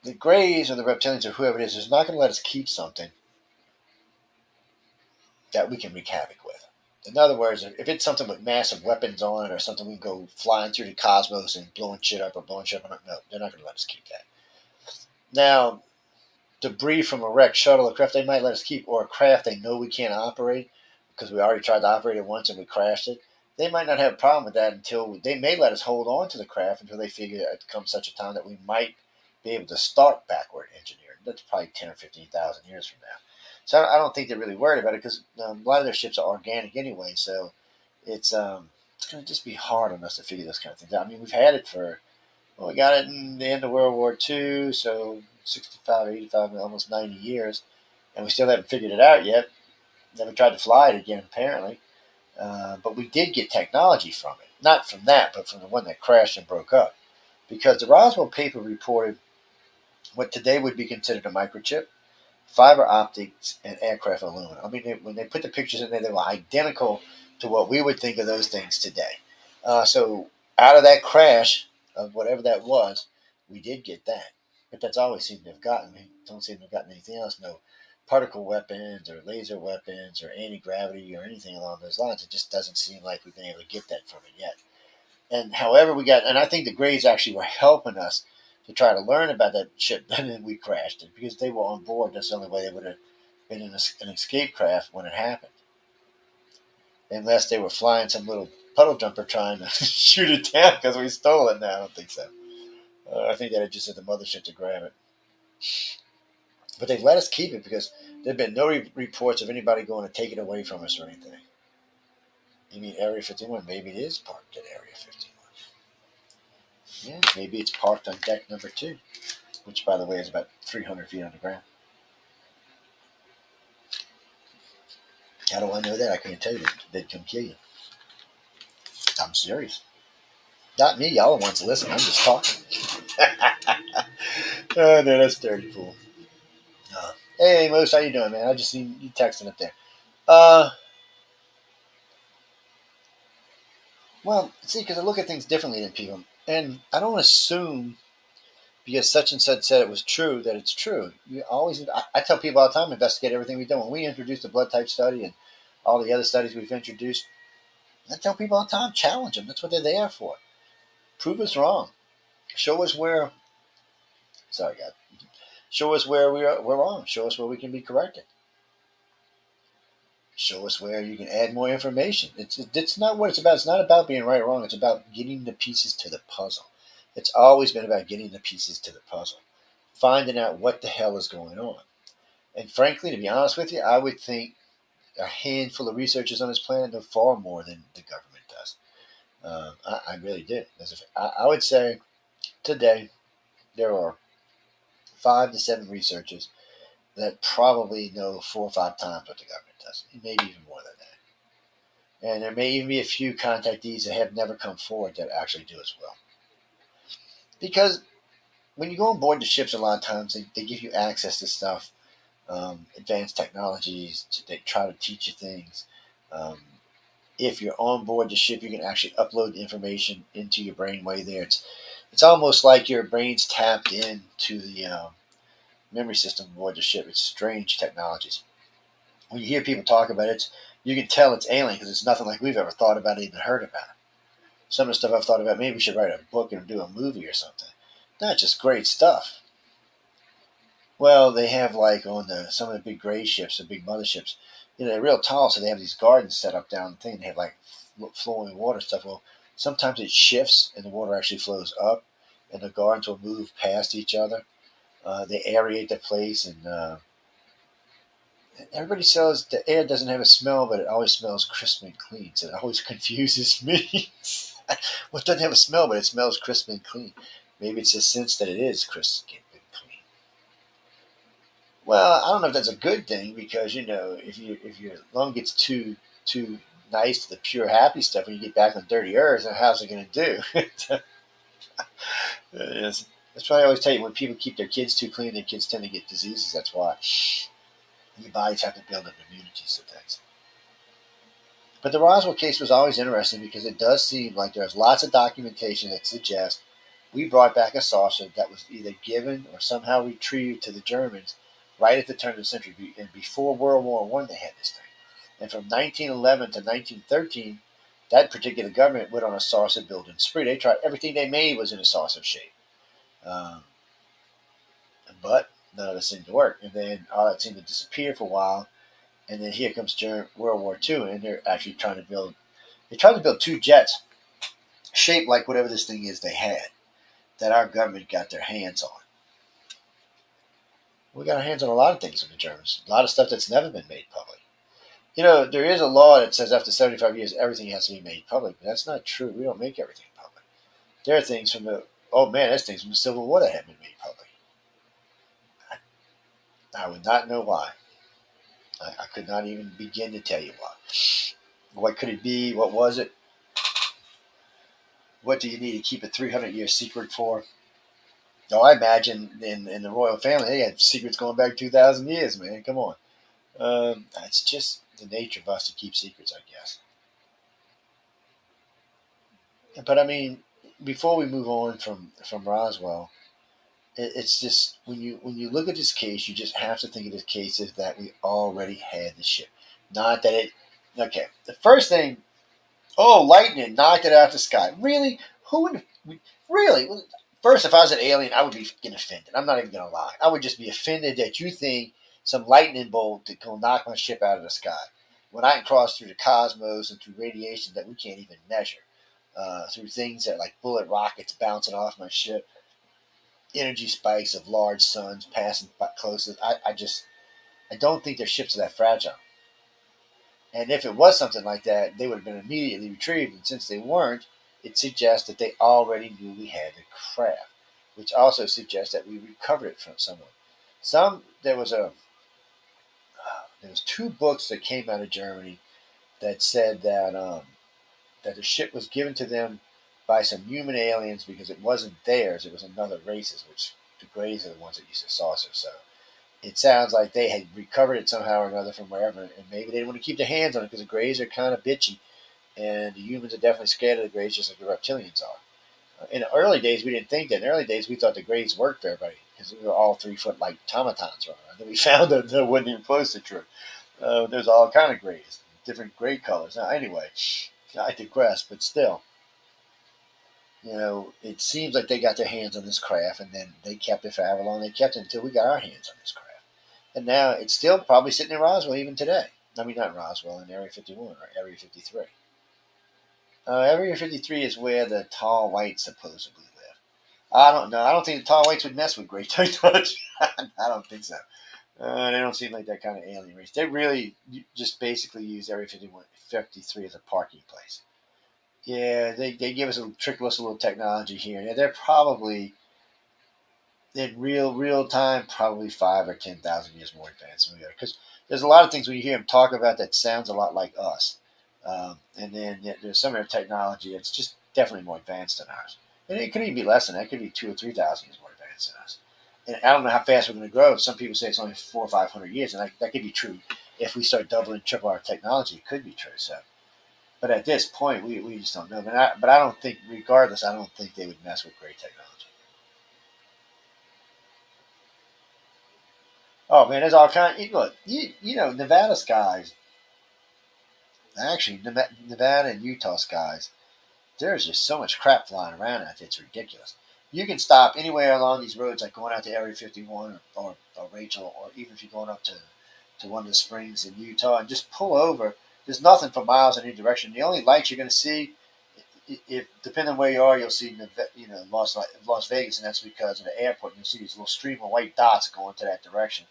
The Greys or the reptilians or whoever it is not going to let us keep something that we can wreak havoc with. In other words, if it's something with massive weapons on it or something we can go flying through the cosmos and blowing shit up, no, they're not going to let us keep that. Now, debris from a wrecked shuttle, a craft they might let us keep, or a craft they know we can't operate because we already tried to operate it once and we crashed it, they might not have a problem with that until they may let us hold on to the craft until they figure it comes such a time that we might be able to start backward engineering. That's probably 10 or 15,000 years from now. So I don't think they're really worried about it because a lot of their ships are organic anyway. So it's going to just be hard on us to figure those kind of things out. I mean, we've had it we got it in the end of World War II, so 65, 85, almost 90 years, and we still haven't figured it out yet. Never tried to fly it again, apparently. But we did get technology from it. Not from that, but from the one that crashed and broke up. Because the Roswell paper reported what today would be considered a microchip, fiber optics, and aircraft aluminum. I mean, when they put the pictures in there, they were identical to what we would think of those things today. So out of that crash of whatever that was, we did get that. But that's all we seem to have gotten. We don't seem to have gotten anything else. No particle weapons or laser weapons or anti-gravity or anything along those lines. It just doesn't seem like we've been able to get that from it yet. And however we got, and I think the Greys actually were helping us to try to learn about that ship, and then we crashed it because they were on board. That's the only way they would have been in an escape craft when it happened. Unless they were flying some little puddle jumper trying to shoot it down because we stole it. No, I don't think so. I think they had just at the mothership to grab it. But they've let us keep it because there have been no reports of anybody going to take it away from us or anything. You mean Area 51? Maybe it is parked at Area 51. Yeah, maybe it's parked on deck number 2, which, by the way, is about 300 feet underground. How do I know that? I can't tell you. They'd come kill you. I'm serious. Not me. Y'all are the ones to listen. I'm just talking. Oh, no, that's dirty fool. Hey, Moose, how you doing, man? I just seen you texting up there. Well, see, because I look at things differently than people. And I don't assume because such and such said it was true that it's true. You always, I tell people all the time, investigate everything we've done. When we introduced the blood type study and all the other studies we've introduced, I tell people all the time, challenge them. That's what they're there for. Prove us wrong. Show us where. Sorry, God. Show us where we're wrong. Show us where we can be corrected. Show us where you can add more information. It's not what it's about. It's not about being right or wrong. It's about getting the pieces to the puzzle. It's always been about getting the pieces to the puzzle. Finding out what the hell is going on. And frankly, to be honest with you, I would think a handful of researchers on this planet know far more than the government does. I really do. I would say today there are 5 to 7 researchers that probably know 4 or 5 times what the government does, maybe even more than that. And there may even be a few contactees that have never come forward that actually do as well. Because when you go on board the ships, a lot of times they give you access to stuff, advanced technologies. They try to teach you things. If you're on board the ship, you can actually upload information into your brain while you're there. It's almost like your brain's tapped into the memory system aboard the ship. It's strange technologies. When you hear people talk about it, you can tell it's alien because it's nothing like we've ever thought about, even heard about. Some of the stuff I've thought about, maybe we should write a book and do a movie or something. Not just great stuff. Well, they have like on some of the big gray ships, the big motherships, they're real tall, so they have these gardens set up down the thing. They have like flowing water stuff. Well, sometimes it shifts and the water actually flows up, and the gardens will move past each other. They aerate the place, and everybody says the air doesn't have a smell, but it always smells crisp and clean. So it always confuses me. Well, it doesn't have a smell, but it smells crisp and clean. Maybe it's a sense that it is crisp and clean. Well, I don't know if that's a good thing because if your lung gets too nice to the pure happy stuff when you get back on dirty earth, how's it going to do? That's why I always tell you when people keep their kids too clean, their kids tend to get diseases. That's why your bodies have to build up immunities to things. But the Roswell case was always interesting because it does seem like there's lots of documentation that suggests we brought back a saucer that was either given or somehow retrieved to the Germans right at the turn of the century. And before World War I, they had this thing. And from 1911 to 1913, that particular government went on a saucer building spree. They tried everything they made was in a saucer shape. But none of it seemed to work. And then all that seemed to disappear for a while. And then here comes World War II, and they're actually trying to build. They tried to build 2 jets shaped like whatever this thing is they had that our government got their hands on. We got our hands on a lot of things from the Germans. A lot of stuff that's never been made public. There is a law that says after 75 years, everything has to be made public. But that's not true. We don't make everything public. There are things from there's things from the Civil War that haven't been made public. I would not know why. I could not even begin to tell you why. What could it be? What was it? What do you need to keep a 300-year secret for? Oh, I imagine in the royal family, they had secrets going back 2,000 years, man. Come on. It's just the nature of us to keep secrets, I guess. But I mean, before we move on from Roswell, it's just when you look at this case, you just have to think of this case as that we already had the ship, not that it. Okay, the first thing, lightning knocked it out of the sky. Really? Who would? Really? First, if I was an alien, I would be getting offended. I'm not even gonna lie. I would just be offended that you think some lightning bolt to go knock my ship out of the sky when I can cross through the cosmos and through radiation that we can't even measure, through things that like bullet rockets bouncing off my ship, energy spikes of large suns passing close. I don't think their ships are that fragile. And if it was something like that, they would have been immediately retrieved. And since they weren't, it suggests that they already knew we had the craft, which also suggests that we recovered it from someone. There was 2 books that came out of Germany that said that the ship was given to them by some human aliens because it wasn't theirs; it was another race's, which the Greys are the ones that used the saucer. So it sounds like they had recovered it somehow or another from wherever, and maybe they didn't want to keep their hands on it because the Greys are kind of bitchy, and the humans are definitely scared of the Greys just like the reptilians are. In the early days, we didn't think that. In the early days, we thought the Greys worked for everybody because we were all 3-foot like automatons running around. Then we found that that wasn't even close to true. There's all kind of Greys, different gray colors. Now, anyway, I digress, but still, it seems like they got their hands on this craft, and then they kept it for however long they kept it until we got our hands on this craft. And now it's still probably sitting in Roswell even today. I mean, not Roswell, in Area 51 or Area 53. Area 53 is where the tall whites supposedly live. I don't know. I don't think the tall whites would mess with great touch. I don't think so. They don't seem like that kind of alien race. They really just basically use Area 53 as a parking place. Yeah, they give us trickle us a little technology here. Yeah, they're probably in real time, probably 5 or 10,000 years more advanced than we are. Because there's a lot of things when you hear them talk about that sounds a lot like us. And then there's some of their technology that's just definitely more advanced than ours. And it could even be less than that. It could be 2 or 3,000 years more advanced than us. And I don't know how fast we're going to grow. Some people say it's only 400 or 500 years, and that could be true. If we start doubling, triple our technology, it could be true. So, but at this point, we just don't know. But I don't think, regardless, I don't think they would mess with great technology. Oh man, there's all kind. Look, you know, Nevada skies. Actually, Nevada and Utah skies. There's just so much crap flying around out there. It's ridiculous. You can stop anywhere along these roads, like going out to Area 51 or Rachel, or even if you're going up to one of the springs in Utah, and just pull over. There's nothing for miles in any direction. The only lights you're going to see, if depending on where you are, you'll see Las Vegas, and that's because of the airport. You'll see these little stream of white dots going to that direction.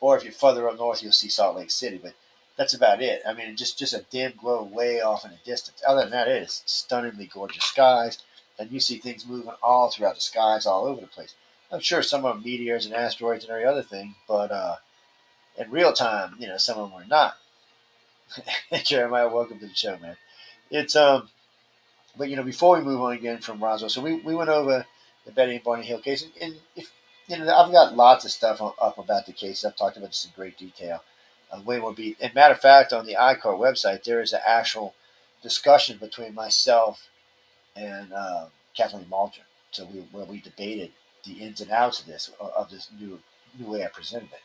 Or if you're further up north, you'll see Salt Lake City. But that's about it. I mean, just a dim glow way off in the distance. Other than that, it is stunningly gorgeous skies, and you see things moving all throughout the skies, all over the place. I'm sure some of them meteors and asteroids and every other thing, but in real time, you know, some of them are not. Jeremiah, welcome to the show, man. It's but you know, before we move on again from Roswell, so we went over the Betty and Barney Hill case, and if you know, I've got lots of stuff up about the case. I've talked about this in great detail. Way more beat. And matter of fact, on the ICAR website, there is an actual discussion between myself and Kathleen Malter. So where we debated the ins and outs of this new way I presented it.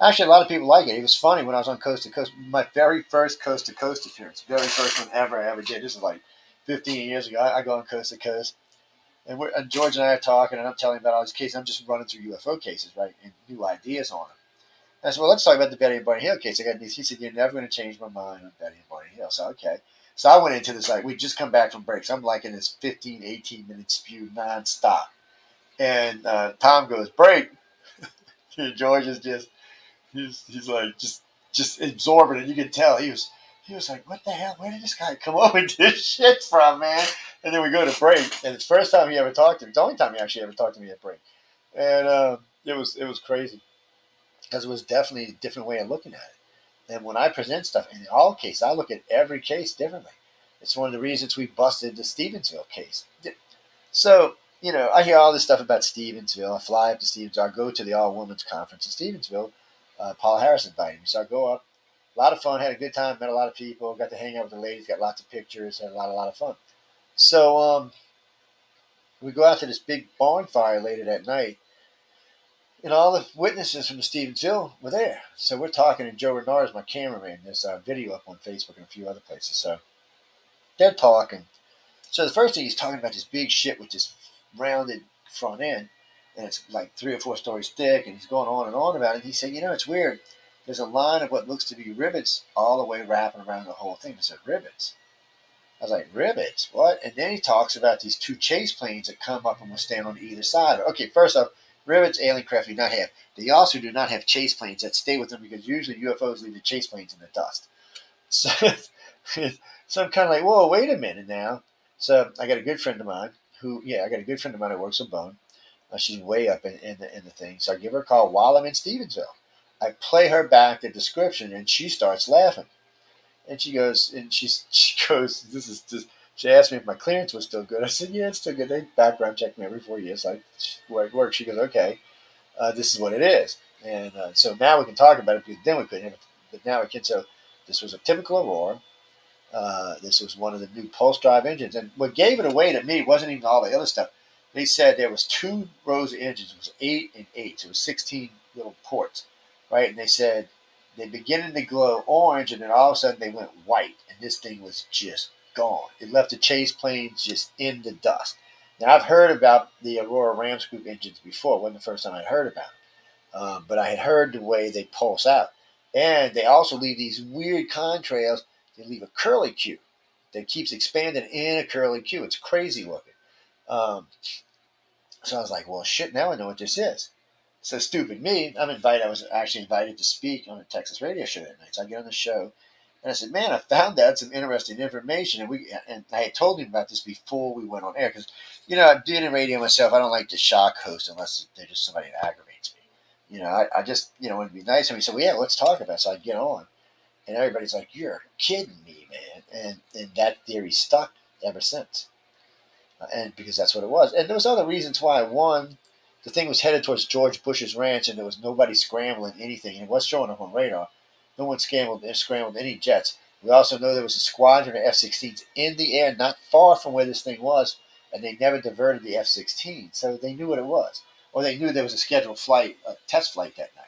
Actually, a lot of people like it. It was funny when I was on Coast to Coast. My very first Coast to Coast appearance, very first one ever I ever did. This is like 15 years ago. I go on Coast to Coast. And George and I are talking, and I'm telling him about all these cases. I'm just running through UFO cases, right, and new ideas on them. And I said, well, let's talk about the Betty and Barney Hill case. I got these. He said, you're never going to change my mind on Betty and Barney Hill. So, okay. So I went into this, like, we'd just come back from breaks. I'm like in this 15, 18-minute spew nonstop. And Tom goes, break. George is just, he's like, just absorbing it. You can tell. He was like, what the hell? Where did this guy come up with this shit from, man? And then we go to break. And it's the first time he ever talked to me. It's the only time he actually ever talked to me at break. And it was crazy. Because it was definitely a different way of looking at it. And when I present stuff, in all cases, I look at every case differently. It's one of the reasons we busted the Stevensville case. So, you know, I hear all this stuff about Stevensville. I fly up to Stevensville. I go to the all-women's conference in Stevensville. Paula Harris invited me. So I go up. A lot of fun. Had a good time. Met a lot of people. Got to hang out with the ladies. Got lots of pictures. Had a lot of fun. So we go out to this big bonfire later that night. And all the witnesses from the Stevensville were there. So we're talking, and Joe Renard is my cameraman. There's a video up on Facebook and a few other places. So they're talking. So the first thing he's talking about this big shit with this rounded front end, and it's like 3 or 4 stories thick, and he's going on and on about it. He said, you know, it's weird. There's a line of what looks to be rivets all the way wrapping around the whole thing. He said, rivets. I was like, rivets? What? And then he talks about these 2 chase planes that come up and will stand on either side. Okay, first off, rivets, alien craft do not have. They also do not have chase planes that stay with them because usually UFOs leave the chase planes in the dust. So, so I'm kind of like, whoa, wait a minute now. So I got a good friend of mine who works at Bone. She's way up in the thing. So I give her a call while I'm in Stevensville. I play her back the description, and she starts laughing. And she goes, this is just. She asked me if my clearance was still good. I said, yeah, it's still good. They background check me every 4 years. Like, where it works. She goes, okay, this is what it is. And so now we can talk about it because then we couldn't. But now we can. So this was a typical Aurora. This was one of the new pulse drive engines. And what gave it away to me wasn't even all the other stuff. They said there was 2 rows of engines. It was 8 and 8. So it was 16 little ports, right? And they said they're beginning to glow orange, and then all of a sudden they went white. And this thing was just gone. It left the chase planes just in the dust. Now, I've heard about the Aurora Ram Scoop engines before. It wasn't the first time I'd heard about them. But I had heard the way they pulse out. And they also leave these weird contrails. They leave a curly Q that keeps expanding in a curly Q. It's crazy looking. So I was like, well, shit, now I know what this is. So stupid me, I was actually invited to speak on a Texas radio show that night. So I get on the show, And I said, man, I found out some interesting information. And I had told him about this before we went on air because, I'm doing the radio myself. I don't like to shock host unless they're just somebody that aggravates me. I just, want to be nice. And he said, well, yeah, let's talk about it. So I get on. And everybody's like, you're kidding me, man. And that theory stuck ever since. And because that's what it was. And there was other reasons why. One, the thing was headed towards George Bush's ranch, and there was nobody scrambling anything. And it was showing up on radar. No one scrambled any jets. We also know there was a squadron of F-16s in the air, not far from where this thing was, and they never diverted the F-16. So they knew what it was. Or they knew there was a scheduled flight, a test flight that night.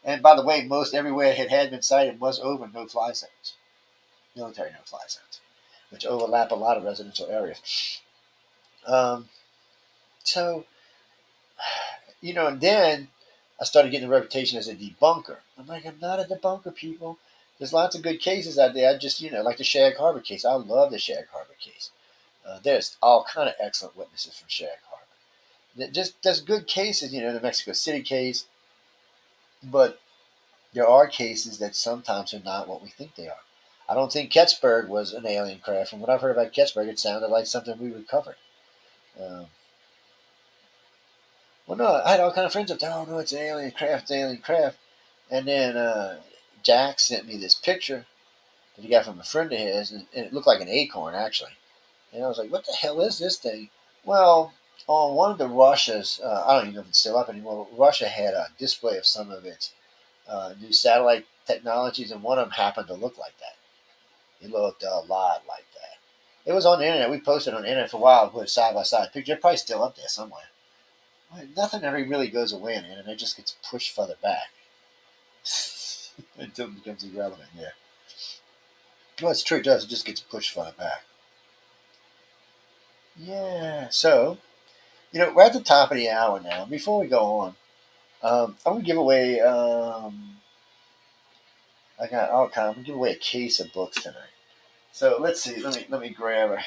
And by the way, most everywhere it had been sighted was over no-fly zones. Military no-fly zones, which overlap a lot of residential areas. So, and then I started getting a reputation as a debunker. I'm like, I'm not a debunker, people. There's lots of good cases out there. I just, like the Shag Harbor case. I love the Shag Harbor case. There's all kind of excellent witnesses from Shag Harbor. There's good cases, the Mexico City case. But there are cases that sometimes are not what we think they are. I don't think Ketzberg was an alien craft. From what I've heard about Ketzberg, it sounded like something we recovered. Well, no, I had all kind of friends up there. Oh, no, it's alien craft, And then Jack sent me this picture that he got from a friend of his, and it looked like an acorn, actually. And I was like, what the hell is this thing? Well, on one of the Russia's, I don't even know if it's still up anymore, but Russia had a display of some of its new satellite technologies, and one of them happened to look like that. It looked a lot like that. It was on the internet. We posted on the internet for a while, put a side-by-side picture. It's probably still up there somewhere. Nothing ever really goes away in the internet. It just gets pushed further back until it becomes irrelevant. Yeah. Well, it's true. It does. It just gets pushed further back. Yeah. So, we're at the top of the hour now. Before we go on, I'm gonna give away. I'm gonna give away a case of books tonight. So let's see. Let me grab a.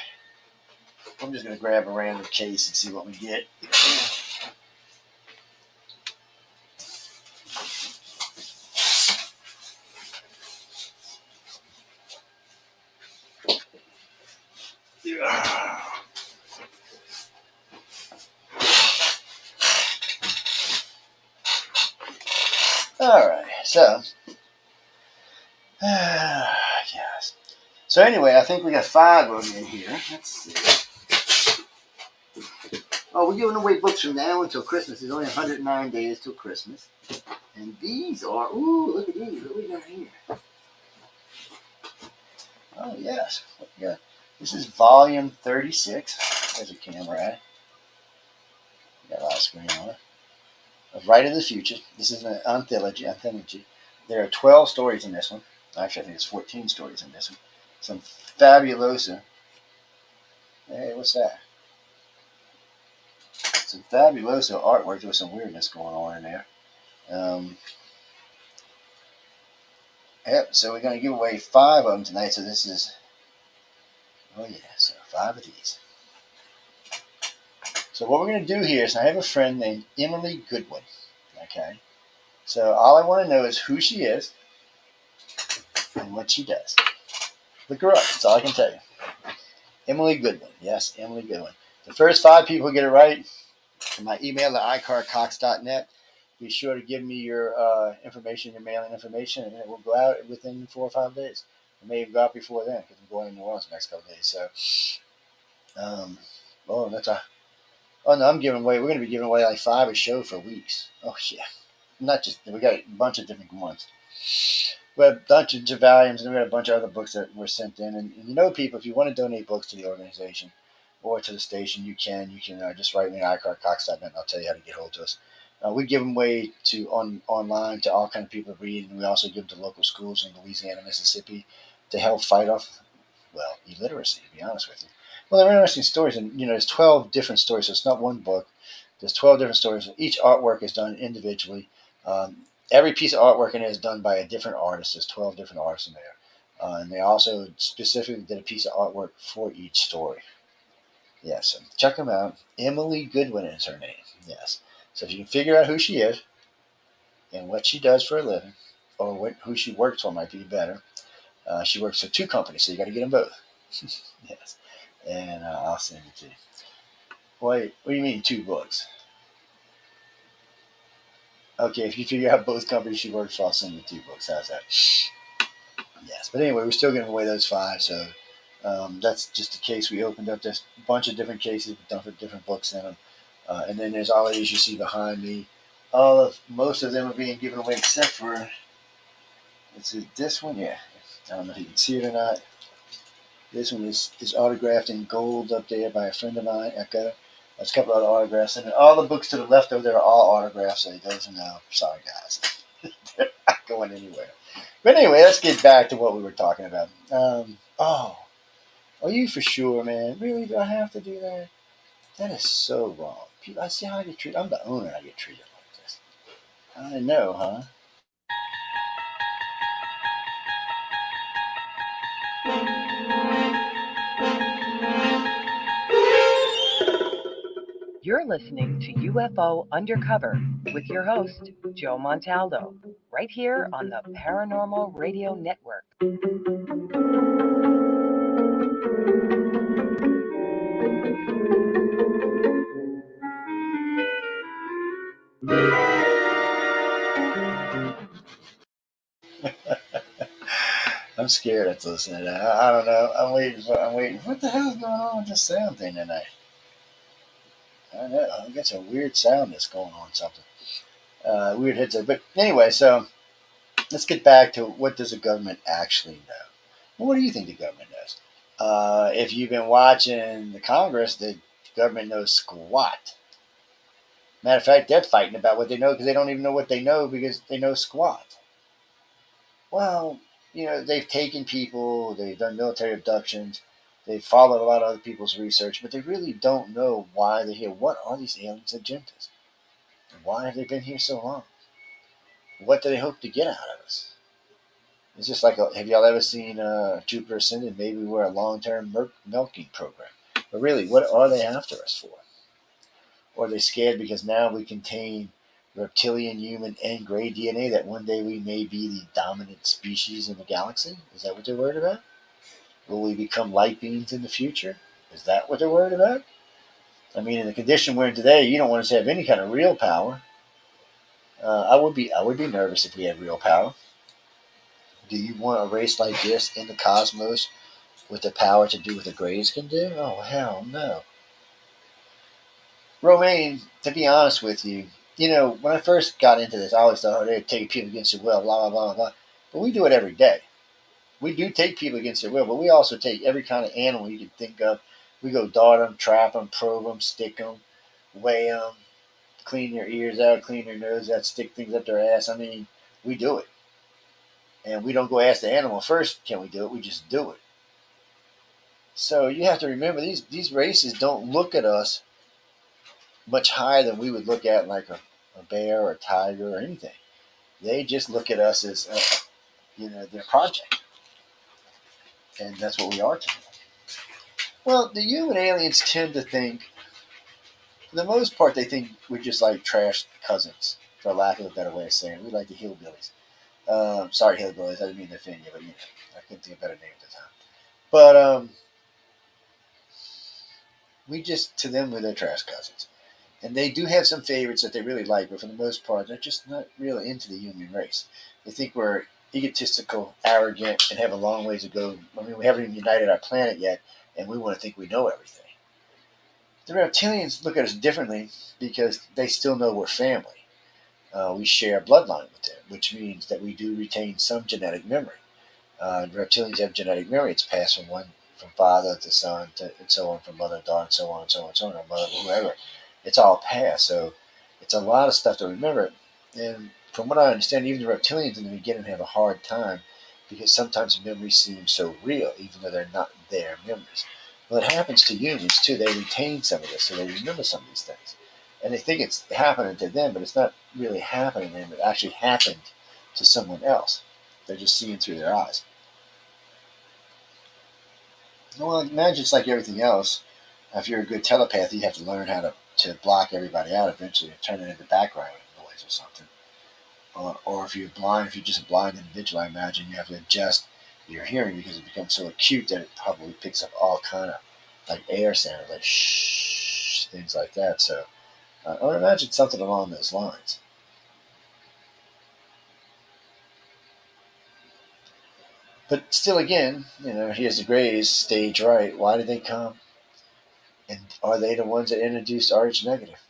I'm just gonna grab a random case and see what we get. All right, so yes. So anyway, I think we got 5 of them in here. Let's see. Oh, we're giving away books from now until Christmas. There's only 109 days till Christmas, and these are look at these. What we got here? Oh yes, what we got? This is volume 36. There's a camera at it. Got a lot of screen on it. Of Right of the Future. This is an anthology. There are 12 stories in this one. Actually, I think it's 14 stories in this one. Some fabulosa. Hey, what's that? Some fabulosa artwork. There was some weirdness going on in there. Yep, so we're going to give away 5 of them tonight. So this is, oh yeah, so 5 of these. So what we're going to do here is I have a friend named Emily Goodwin. Okay. So all I want to know is who she is and what she does. Look her up. That's all I can tell you. Emily Goodwin. Yes, Emily Goodwin. The first 5 people who get it right, my email at icarcox.net. Be sure to give me your information, your mailing information, and it will go out within 4 or 5 days. It may even go out before then because I'm going to New Orleans the next couple of days. So, I'm giving away. We're going to be giving away like 5 a show for weeks. Oh yeah, not just we got a bunch of different ones. We had a bunch of volumes, and we had a bunch of other books that were sent in. And people, if you want to donate books to the organization or to the station, you can. You can just write me at icarcox.net, and I'll tell you how to get hold of us. We give them away to online to all kind of people to read, and we also give them to local schools in Louisiana, Mississippi, to help fight off, illiteracy. To be honest with you, they're interesting stories, and there's 12 different stories, so it's not one book. There's 12 different stories. Each artwork is done individually. Every piece of artwork in it is done by a different artist. There's 12 different artists in there, and they also specifically did a piece of artwork for each story. Yes, so check them out. Emily Goodwin is her name. Yes. So if you can figure out who she is and what she does for a living, or who she works for might be better, She works for 2 companies, so you got to get them both. Yes, and I'll send it to you. Wait, what do you mean 2 books? Okay, if you figure out both companies she works for, I'll send you 2 books. How's that? Yes, but anyway, we're still giving away those 5, so that's just a case we opened up. There's a bunch of different cases with different books in them, and then there's all of these you see behind me. Most of them are being given away except for, let's see, this one. Yeah, I don't know if you can see it or not. This one is autographed in gold up there by a friend of mine, Echo. There's a couple other autographs, and all the books to the left over there are all autographs. So he doesn't know. Sorry, guys, they're not going anywhere. But anyway, let's get back to what we were talking about. Are you for sure, man? Really, do I have to do that? That is so wrong. I see how I get treated. I'm the owner, and I get treated like this. I know, huh? You're listening to UFO Undercover with your host, Joe Montaldo, right here on the Paranormal Radio Network. I'm scared to listen to that. I don't know. I'm waiting. What the hell's going on with this sound thing tonight? I know. I got some weird sound that's going on. Something. Weird headset. But anyway, so let's get back to what does the government actually know? Well, what do you think the government knows? If you've been watching the Congress, the government knows squat. Matter of fact, they're fighting about what they know because they don't even know what they know because they know squat. Well, they've taken people, they've done military abductions, they've followed a lot of other people's research, but they really don't know why they're here. What are these aliens' agendas? Why have they been here so long? What do they hope to get out of us? It's just like, have y'all ever seen Jupiter Ascending? Maybe we're a long-term milking program. But really, what are they after us for? Or are they scared because now we contain reptilian, human, and gray DNA that one day we may be the dominant species in the galaxy? Is that what they're worried about? Will we become light beings in the future? Is that what they're worried about? I mean, in the condition we're in today, you don't want us to have any kind of real power. I would be nervous if we had real power. Do you want a race like this in the cosmos with the power to do what the Greys can do? Oh, hell no. Romaine, to be honest with you, when I first got into this, I always thought, they'd take people against their will, blah, blah, blah, blah. But we do it every day. We do take people against their will, but we also take every kind of animal you can think of. We go dart them, trap them, probe them, stick them, weigh them, clean their ears out, clean their nose out, stick things up their ass. I mean, we do it. And we don't go ask the animal first, can we do it? We just do it. So you have to remember, these races don't look at us much higher than we would look at like a bear or a tiger or anything. They just look at us as, their project. And that's what we are to them. Well, the human aliens tend to think, for the most part, they think we're just like trash cousins, for lack of a better way of saying it. We like the hillbillies. Sorry, hillbillies, I didn't mean to offend you, but I couldn't think of a better name at the time. But to them, we're their trash cousins. And they do have some favorites that they really like, but for the most part, they're just not really into the human race. They think we're egotistical, arrogant, and have a long ways to go. I mean, we haven't even united our planet yet, and we want to think we know everything. The reptilians look at us differently because they still know we're family. We share a bloodline with them, which means that we do retain some genetic memory. Reptilians have genetic memory. It's passed from father to son, and so on, from mother to daughter, and so on, and so on, and so on, or mother to whoever. It's all past, so it's a lot of stuff to remember. And from what I understand, even the reptilians in the beginning have a hard time because sometimes memories seem so real, even though they're not their memories. Well, it happens to humans too. They retain some of this, so they remember some of these things. And they think it's happening to them, but it's not really happening to them. It actually happened to someone else. They're just seeing through their eyes. Well, imagine it's like everything else. If you're a good telepath, you have to learn how to block everybody out eventually and turn it into background noise or something. Or if you're blind, if you're just a blind individual, I imagine you have to adjust your hearing because it becomes so acute that it probably picks up all kind of like air sounds, like shh, things like that. So I would imagine something along those lines. But still, again, here's the Greys, stage right. Why did they come? And are they the ones that introduced RH negative?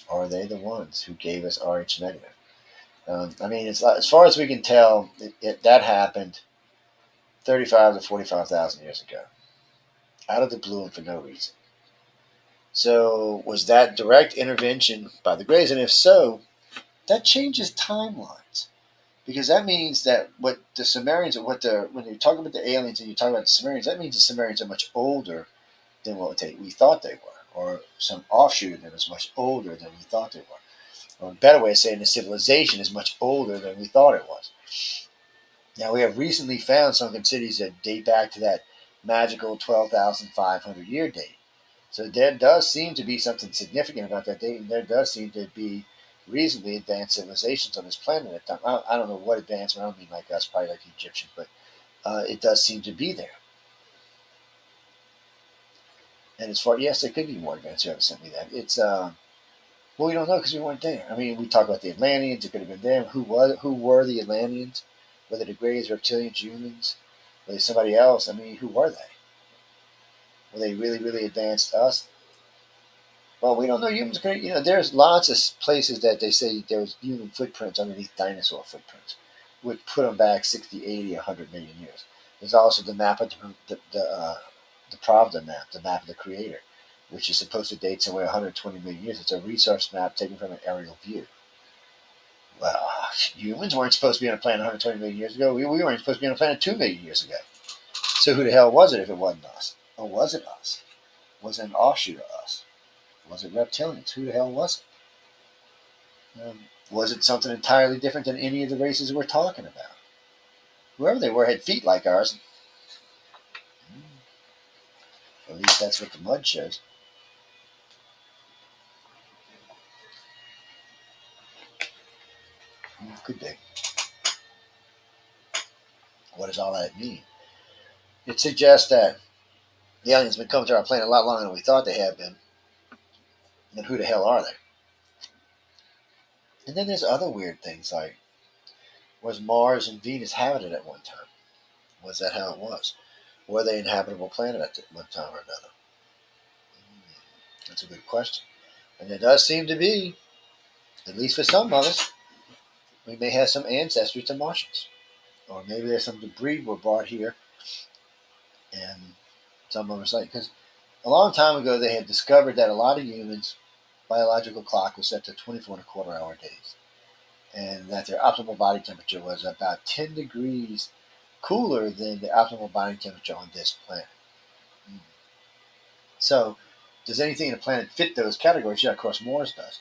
Are they the ones who gave us RH negative? I mean, as far as we can tell, that happened 35 to 45,000 years ago, out of the blue and for no reason. So was that direct intervention by the Greys? And if so, that changes timelines. Because that means that what the Sumerians, when you talk about the aliens and you talk about the Sumerians, that means the Sumerians are much older than what we thought they were, or some offshoot of them is much older than we thought they were. Or a better way of saying the civilization is much older than we thought it was. Now, we have recently found sunken cities that date back to that magical 12,500 year date. So there does seem to be something significant about that date, and there does seem to be reasonably advanced civilizations on this planet at the time. I don't know what advancement, I don't mean like us, probably like the Egyptians, but it does seem to be there. And as far, yes, there could be more advanced. Whoever sent me that, it's well, we don't know because we weren't there. I mean, we talk about the Atlanteans. It could have been them. Who were the Atlanteans? Whether the Greys, reptilians, humans, were they somebody else? I mean, who were they? Were they really, really advanced us? Well, we don't know. Humans could, there's lots of places that they say there was human footprints underneath dinosaur footprints, which put them back 60, 80, 100 million years. There's also the map of the Pravda map, the map of the Creator, which is supposed to date somewhere 120 million years. It's a resource map taken from an aerial view. Well, humans weren't supposed to be on a planet 120 million years ago. We weren't supposed to be on a planet 2 million years ago. So who the hell was it if it wasn't us? Or was it us? Was it an offshoot of us? Was it reptilians? Who the hell was it? Was it something entirely different than any of the races we're talking about? Whoever they were had feet like ours. At least that's what the mud shows. Could be. What does all that mean? It suggests that the aliens have been coming to our planet a lot longer than we thought they had been. And who the hell are they? And then there's other weird things like, was Mars and Venus habited at one time? Was that how it was? Were they inhabitable planet at one time or another? That's a good question. And there does seem to be, at least for some of us, we may have some ancestry to Martians. Or maybe there's some debris were brought here and some of us like, because a long time ago they had discovered that a lot of humans' biological clock was set to 24 and a quarter hour days. And that their optimal body temperature was about 10 degrees cooler than the optimal body temperature on this planet. So, does anything in the planet fit those categories? Yeah, of course, Mars does.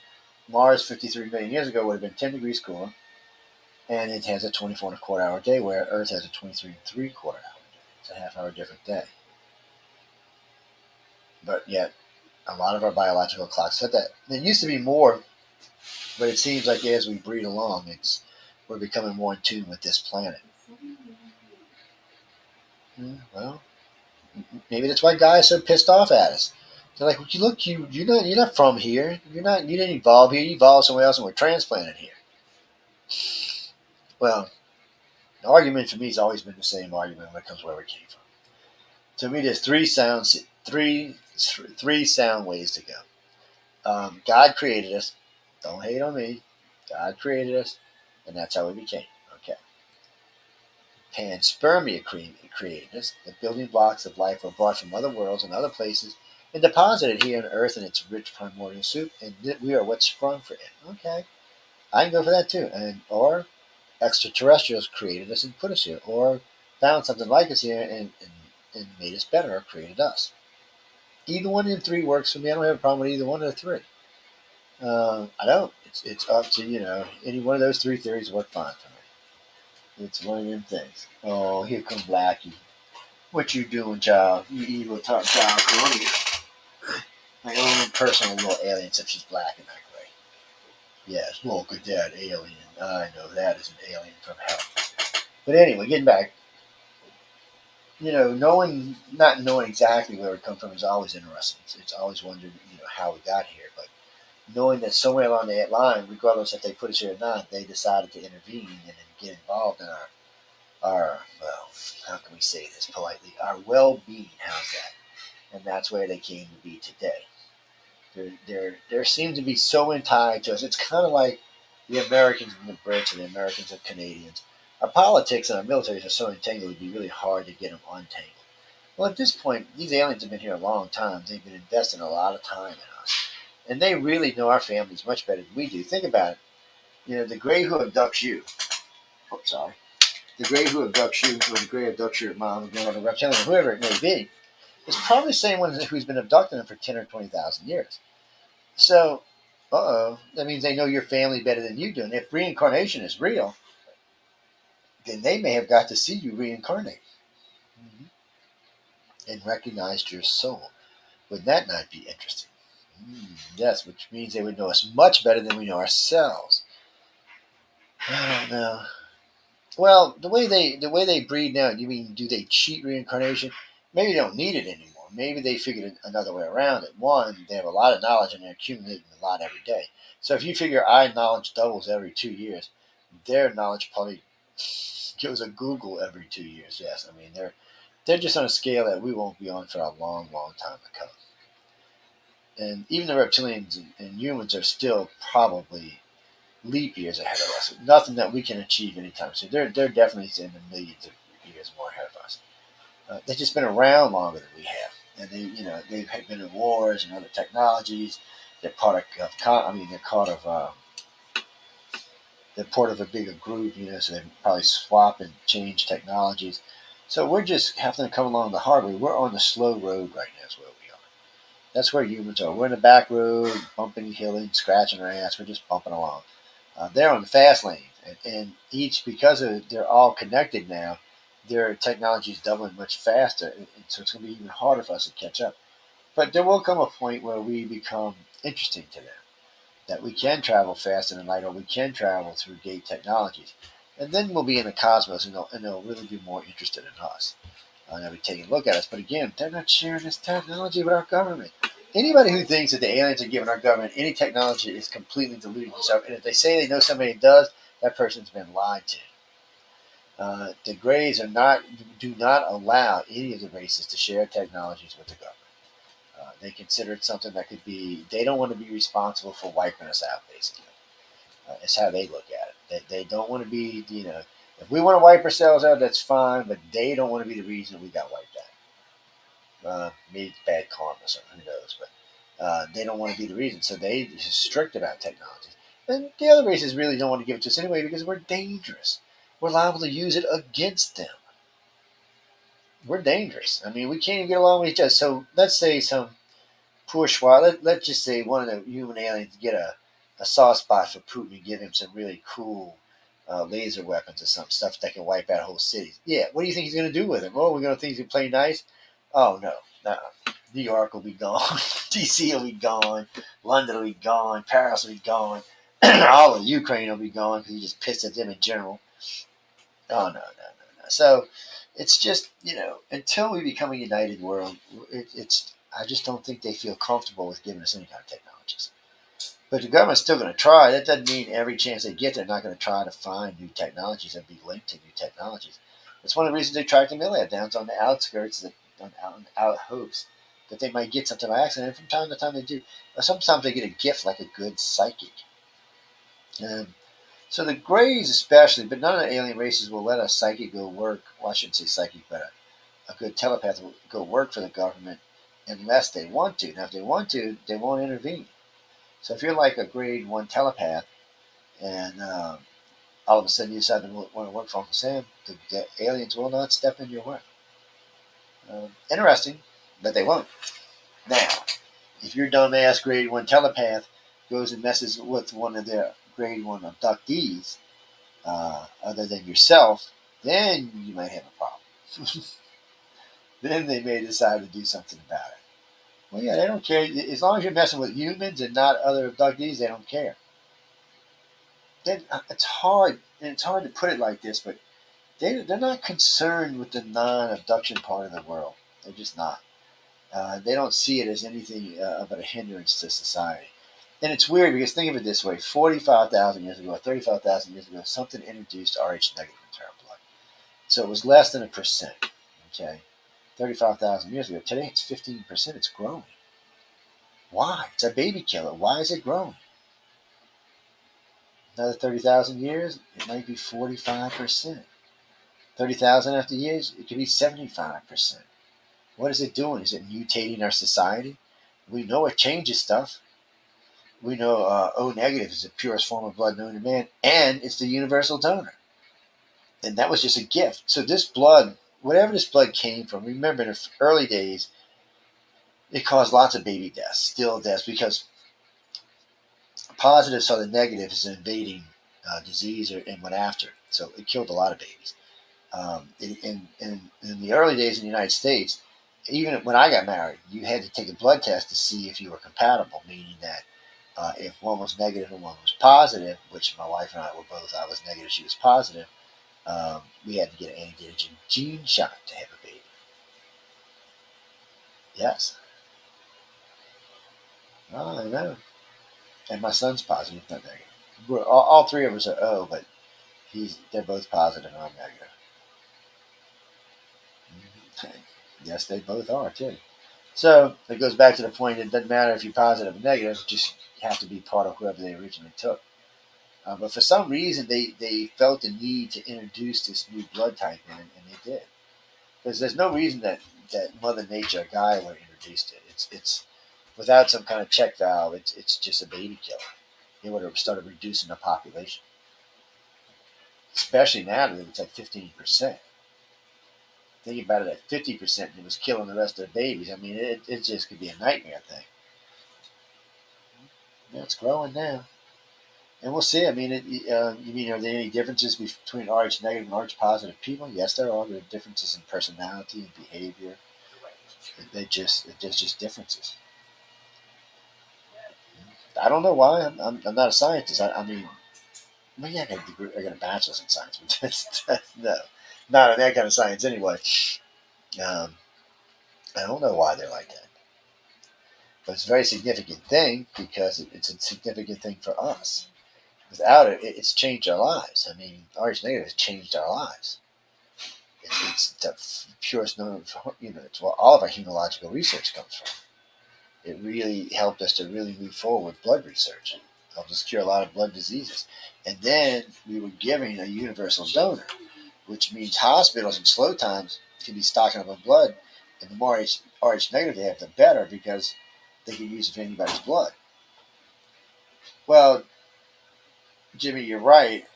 Mars 53 million years ago would have been 10 degrees cooler, and it has a 24 and a quarter hour day, where Earth has a 23 and 3/4 hour day. It's a half hour different day. But yet, a lot of our biological clocks fit that. There used to be more, but it seems like as we breed along, we're becoming more in tune with this planet. Well, maybe that's why guys are so pissed off at us. They're like, look, you're not from here. You didn't evolve here. You evolved somewhere else, and we're transplanted here. Well, the argument for me has always been the same argument when it comes to where we came from. To me, there's three sound ways to go. God created us. Don't hate on me. God created us, and that's how we became. Okay. Panspermia created us. The building blocks of life were brought from other worlds and other places and deposited here on Earth in its rich primordial soup, and we are what sprung for it. Okay. I can go for that too. Or extraterrestrials created us and put us here, or found something like us here and made us better, or created us. Either one of the three works for me. I don't have a problem with either one of the three. I don't. It's up to, any one of those three theories work fine for me. It's one of them things. Oh, here come Blackie. What you doing, child? You evil child. Come on here. My own personal little alien, except she's black and not gray. Yes, look at that alien. I know that is an alien from hell. But anyway, getting back, not knowing exactly where we come from is always interesting. It's always wondered, how we got here. But knowing that somewhere along that line, regardless if they put us here or not, they decided to intervene and get involved in our well, how can we say this politely? Our well-being. How's that? And that's where they came to be today. There seem to be so tied to us. It's kind of like the Americans and the Brits and the Americans and Canadians. Our politics and our militaries are so entangled, it'd be really hard to get them untangled. Well, at this point, these aliens have been here a long time. They've been investing a lot of time in us. And they really know our families much better than we do. Think about it. The gray who abducts you, sorry, the gray who abducts you, or the gray abducts your mom, or the reptilian, whoever it may be, is probably the same one who's been abducting them for 10 or 20,000 years. So, that means they know your family better than you do. And if reincarnation is real, then they may have got to see you reincarnate and recognized your soul. Would that not be interesting? Yes, which means they would know us much better than we know ourselves. I don't know. Well, the way they breed now, you mean do they cheat reincarnation? Maybe they don't need it anymore. Maybe they figured another way around it. One, they have a lot of knowledge and they're accumulating a lot every day. So if you figure our knowledge doubles every 2 years, their knowledge probably goes a Google every 2 years. Yes, I mean they're just on a scale that we won't be on for a long, long time to come. And even the reptilians and humans are still probably leap years ahead of us. Nothing that we can achieve anytime soon. They're definitely in the millions of years more ahead of us. They've just been around longer than we have, and they've been in wars and other technologies. They're part of they're part of a bigger group, so they probably swap and change technologies. So we're just having to come along the hard way. We're on the slow road right now. Is where we are. That's where humans are. We're in the back road, bumping, hilling, scratching our ass. We're just bumping along. They're on the fast lane, and each, because they're all connected now, their technology is doubling much faster, and so it's going to be even harder for us to catch up. But there will come a point where we become interesting to them, that we can travel faster than light, or we can travel through gate technologies, and then we'll be in the cosmos, and they'll really be more interested in us. They'll be taking a look at us, but again, they're not sharing this technology with our government. Anybody who thinks that the aliens are giving our government any technology is completely deluding themselves. And if they say they know somebody who does, that person's been lied to. The Greys do not allow any of the races to share technologies with the government. They consider it something that could be. They don't want to be responsible for wiping us out. Basically, it's how they look at it. They don't want to be. If we want to wipe ourselves out, that's fine. But they don't want to be the reason we got wiped out. Maybe it's bad karma, so who knows, but they don't want to be the reason, so they're strict about technology. And the other races really don't want to give it to us anyway because we're dangerous. We're liable to use it against them. We're dangerous. I mean, we can't even get along with each other. So let's say some poor schwa, let's just say one of the human aliens get a soft spot for Putin and give him some really cool laser weapons or some stuff that can wipe out whole cities. Yeah, what do you think he's going to do with them? Oh, we're going to think he's going to play nice? Oh, no. New York will be gone. DC will be gone. London will be gone. Paris will be gone. All of Ukraine will be gone because he just pissed at them in general. Oh, no. So it's just, until we become a united world, I just don't think they feel comfortable with giving us any kind of technologies. But the government's still going to try. That doesn't mean every chance they get, they're not going to try to find new technologies and be linked to new technologies. That's one of the reasons they track the military down on the outskirts, on out hopes that they might get something by accident. And from time to time they do. Sometimes they get a gift like a good psychic. So the Greys especially, but none of the alien races will let a psychic go work. Well, I shouldn't say psychic, but a good telepath will go work for the government unless they want to. Now, if they want to, they won't intervene. So if you're like a grade 1 telepath and all of a sudden you decide to want to work for Uncle Sam, the aliens will not step in your way. Interesting, but they won't. Now, if your dumbass grade 1 telepath goes and messes with one of their grade 1 abductees, other than yourself, then you might have a problem. Then they may decide to do something about it. Well, yeah, they don't care. As long as you're messing with humans and not other abductees, they don't care. Then it's hard to put it like this, but they're not concerned with the non-abduction part of the world. They're just not. They don't see it as anything but a hindrance to society. And it's weird because think of it this way: 45,000 years ago, 35,000 years ago, something introduced Rh negative into our blood. So it was less than 1%. Okay, 35,000 years ago. Today it's 15%. It's growing. Why? It's a baby killer. Why is it growing? Another 30,000 years, it might be 45%. 30,000 after years, it could be 75%. What is it doing? Is it mutating our society? We know it changes stuff. We know O negative is the purest form of blood known to man, and it's the universal donor. And that was just a gift. So this blood, whatever this blood came from, remember in the early days, it caused lots of baby deaths, still deaths, because positive saw the negative as invading disease and went after. So it killed a lot of babies. In the early days in the United States, even when I got married, you had to take a blood test to see if you were compatible, meaning that if one was negative and one was positive, which my wife and I were both, I was negative, she was positive, we had to get an antigen gene shot to have a baby. Yes. Oh, I know. And my son's positive, not negative. All three of us are O, but they're both positive and I'm negative. Yes, they both are too. So it goes back to the point: it doesn't matter if you're positive or negative; just have to be part of whoever they originally took. But for some reason, they felt the need to introduce this new blood type in, and they did. Because there's no reason that Mother Nature, a guy, would have introduced it. It's without some kind of check valve. It's just a baby killer. It would have started reducing the population, especially now that it's at 15%. Think about it at 50%, and it was killing the rest of the babies. I mean, it just could be a nightmare thing. Yeah, it's growing now. And we'll see. I mean, you mean, are there any differences between Rh negative and Rh positive people? Yes, there are. There are differences in personality and behavior. There's just differences. I don't know why. I'm not a scientist. I mean, maybe I got a degree, I got a bachelor's in science, but no, not in that kind of science anyway. Um, I don't know why they're like that. But it's a very significant thing because it's a significant thing for us. Without it, it's changed our lives. I mean, Rh negative has changed our lives. It's the purest known, it's where all of our hematological research comes from. It really helped us to really move forward with blood research. It helped us cure a lot of blood diseases. And then we were giving a universal donor, which means hospitals in slow times can be stocking up on blood. And the more Rh negative they have, the better, because they can use it for anybody's blood. Well, Jimmy, you're right.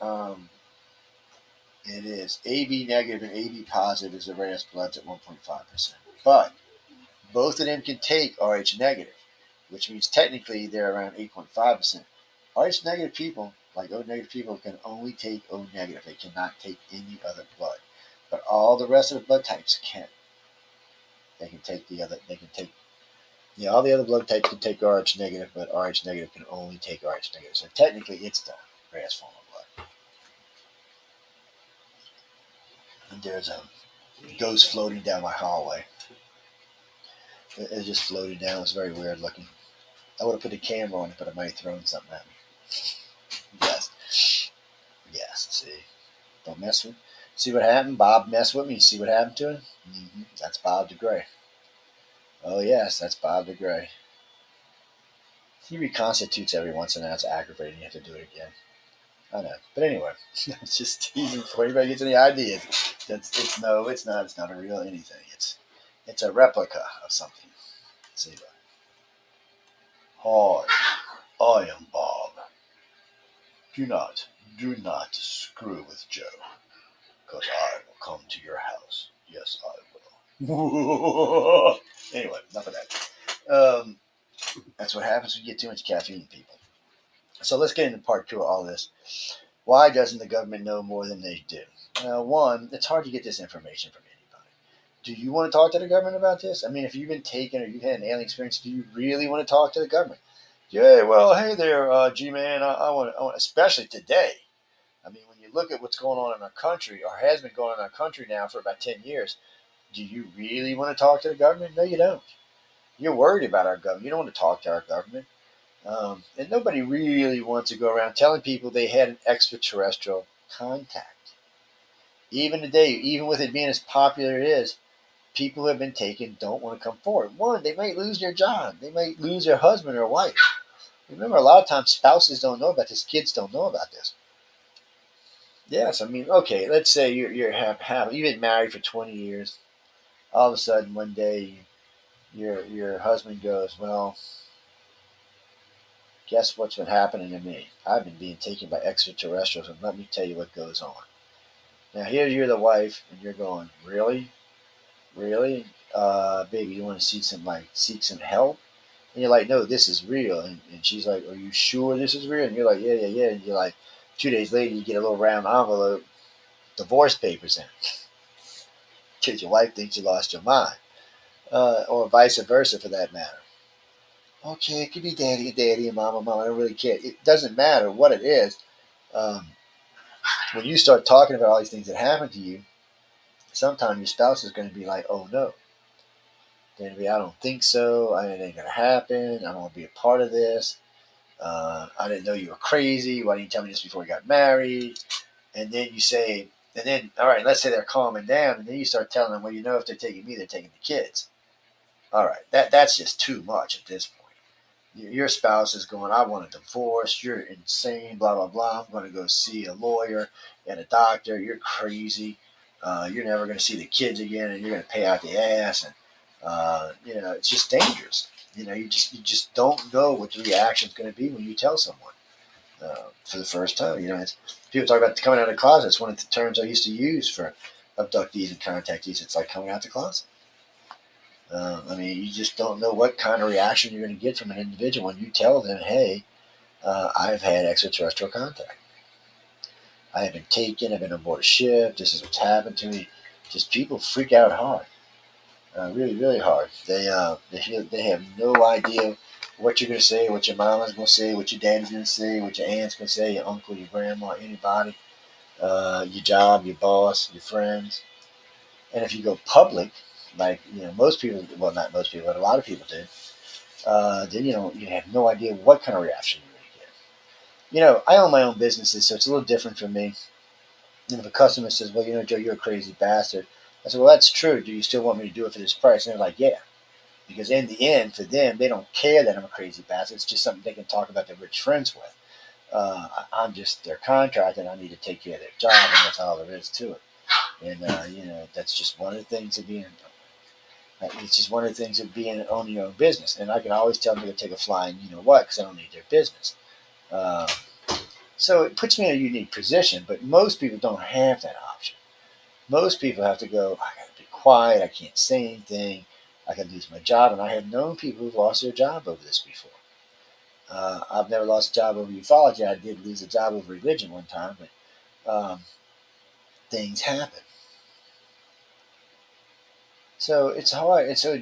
It is. AB negative and AB positive is the rarest bloods at 1.5%. But both of them can take Rh negative, which means technically they're around 8.5%. Rh negative people, like O negative people, can only take O negative. They cannot take any other blood. But all the rest of the blood types can. They can take all the other blood types can take Rh negative, but Rh negative can only take Rh negative. So technically it's the rarest form of blood. And there's a ghost floating down my hallway. It just floated down. It was very weird looking. I would have put the camera on it, but I might have thrown something at me. Yes. Yes, see. Don't mess with me. See what happened? Bob messed with me. See what happened to him? That's Bob the Gray. Oh, yes, that's Bob the Gray. He reconstitutes every once in a while. It's aggravating. You have to do it again. I know. But anyway, it's just teasing before anybody gets any ideas. It's not a real anything. It's a replica of something. See that? Hi, I am Bob. Do not screw with Joe, because I will come to your house. Yes, I will. Anyway, enough of that. That's what happens when you get too much caffeine, people. So let's get into part 2 of all this. Why doesn't the government know more than they do? One, it's hard to get this information from anybody. Do you want to talk to the government about this? I mean, if you've been taken or you've had an alien experience, do you really want to talk to the government? Yeah, well, hey there, G-Man, I want, especially today. I mean, when you look at what's going on in our country, or has been going on in our country now for about 10 years. Do you really want to talk to the government? No, you don't. You're worried about our government. You don't want to talk to our government. And nobody really wants to go around telling people they had an extraterrestrial contact. Even today, even with it being as popular as it is, people who have been taken don't want to come forward. One, they might lose their job. They might lose their husband or wife. Remember, a lot of times spouses don't know about this. Kids don't know about this. Yes, I mean, okay, let's say you've been married for 20 years. All of a sudden, one day, your husband goes, well, guess what's been happening to me? I've been being taken by extraterrestrials, and let me tell you what goes on. Now, here you're the wife, and you're going, really? Really? Baby, you want to seek some help? And you're like, no, this is real. And she's like, are you sure this is real? And you're like, yeah, yeah, yeah. And you're like, 2 days later, you get a little round envelope, divorce papers in it. Because your wife thinks you lost your mind. Or vice versa for that matter. Okay, it could be daddy, and mama, I don't really care. It doesn't matter what it is. Um, when you start talking about all these things that happen to you, sometimes your spouse is going to be like, oh no. They're going to be, I don't think so. It ain't going to happen. I don't want to be a part of this. I didn't know you were crazy. Why didn't you tell me this before we got married? And then you say, all right, let's say they're calming down. And then you start telling them, well, if they're taking me, they're taking the kids. All right, that's just too much at this point. Your spouse is going, I want a divorce. You're insane, blah, blah, blah. I'm going to go see a lawyer and a doctor. You're crazy. You're never going to see the kids again, and you're going to pay out the ass. And, it's just dangerous. You just don't know what the reaction is going to be when you tell someone for the first time. People talk about coming out of the closet. It's one of the terms I used to use for abductees and contactees. It's like coming out the closet. You just don't know what kind of reaction you're going to get from an individual when you tell them, hey, I've had extraterrestrial contact. I have been taken. I've been on board a ship. This is what's happened to me. Just people freak out hard. Really, really hard. They have no idea what you're going to say, what your mama's going to say, what your daddy's going to say, what your aunt's going to say, your uncle, your grandma, anybody, your job, your boss, your friends. And if you go public, like most people, well, not most people, but a lot of people do, then you have no idea what kind of reaction you're going to get. I own my own businesses, so it's a little different for me. And if a customer says, well, Joe, you're a crazy bastard, I said, well, that's true. Do you still want me to do it for this price? And they're like, yeah. Because in the end, for them, they don't care that I'm a crazy bastard. It's just something they can talk about their rich friends with. I'm just their contract, and I need to take care of their job, and that's all there is to it. And, that's just one of the things of being, it's just one of the things of being owning your own business. And I can always tell them to go take a fly and because I don't need their business. So it puts me in a unique position, but most people don't have that option. Most people have to go, I got to be quiet, I can't say anything, I can lose my job. And I have known people who've lost their job over this before. I've never lost a job over ufology. I did lose a job over religion one time, but things happen. So it's hard. And so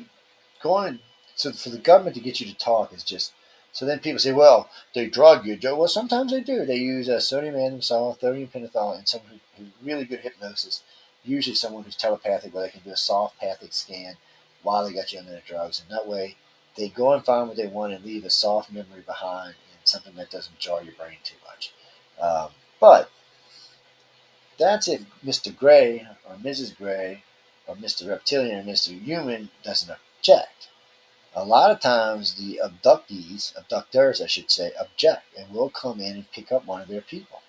for the government to get you to talk is just, so then people say, well, they drug you, Joe. Well, sometimes they do. They use sodium androsol, sodium pentothal, and someone who's really good hypnosis, usually someone who's telepathic, where they can do a soft-pathic scan while they got you under the drugs. And that way, they go and find what they want and leave a soft memory behind and something that doesn't jar your brain too much. But that's if Mr. Gray or Mrs. Gray or Mr. Reptilian or Mr. Human doesn't object. A lot of times the abductors, I should say, object and will come in and pick up one of their people.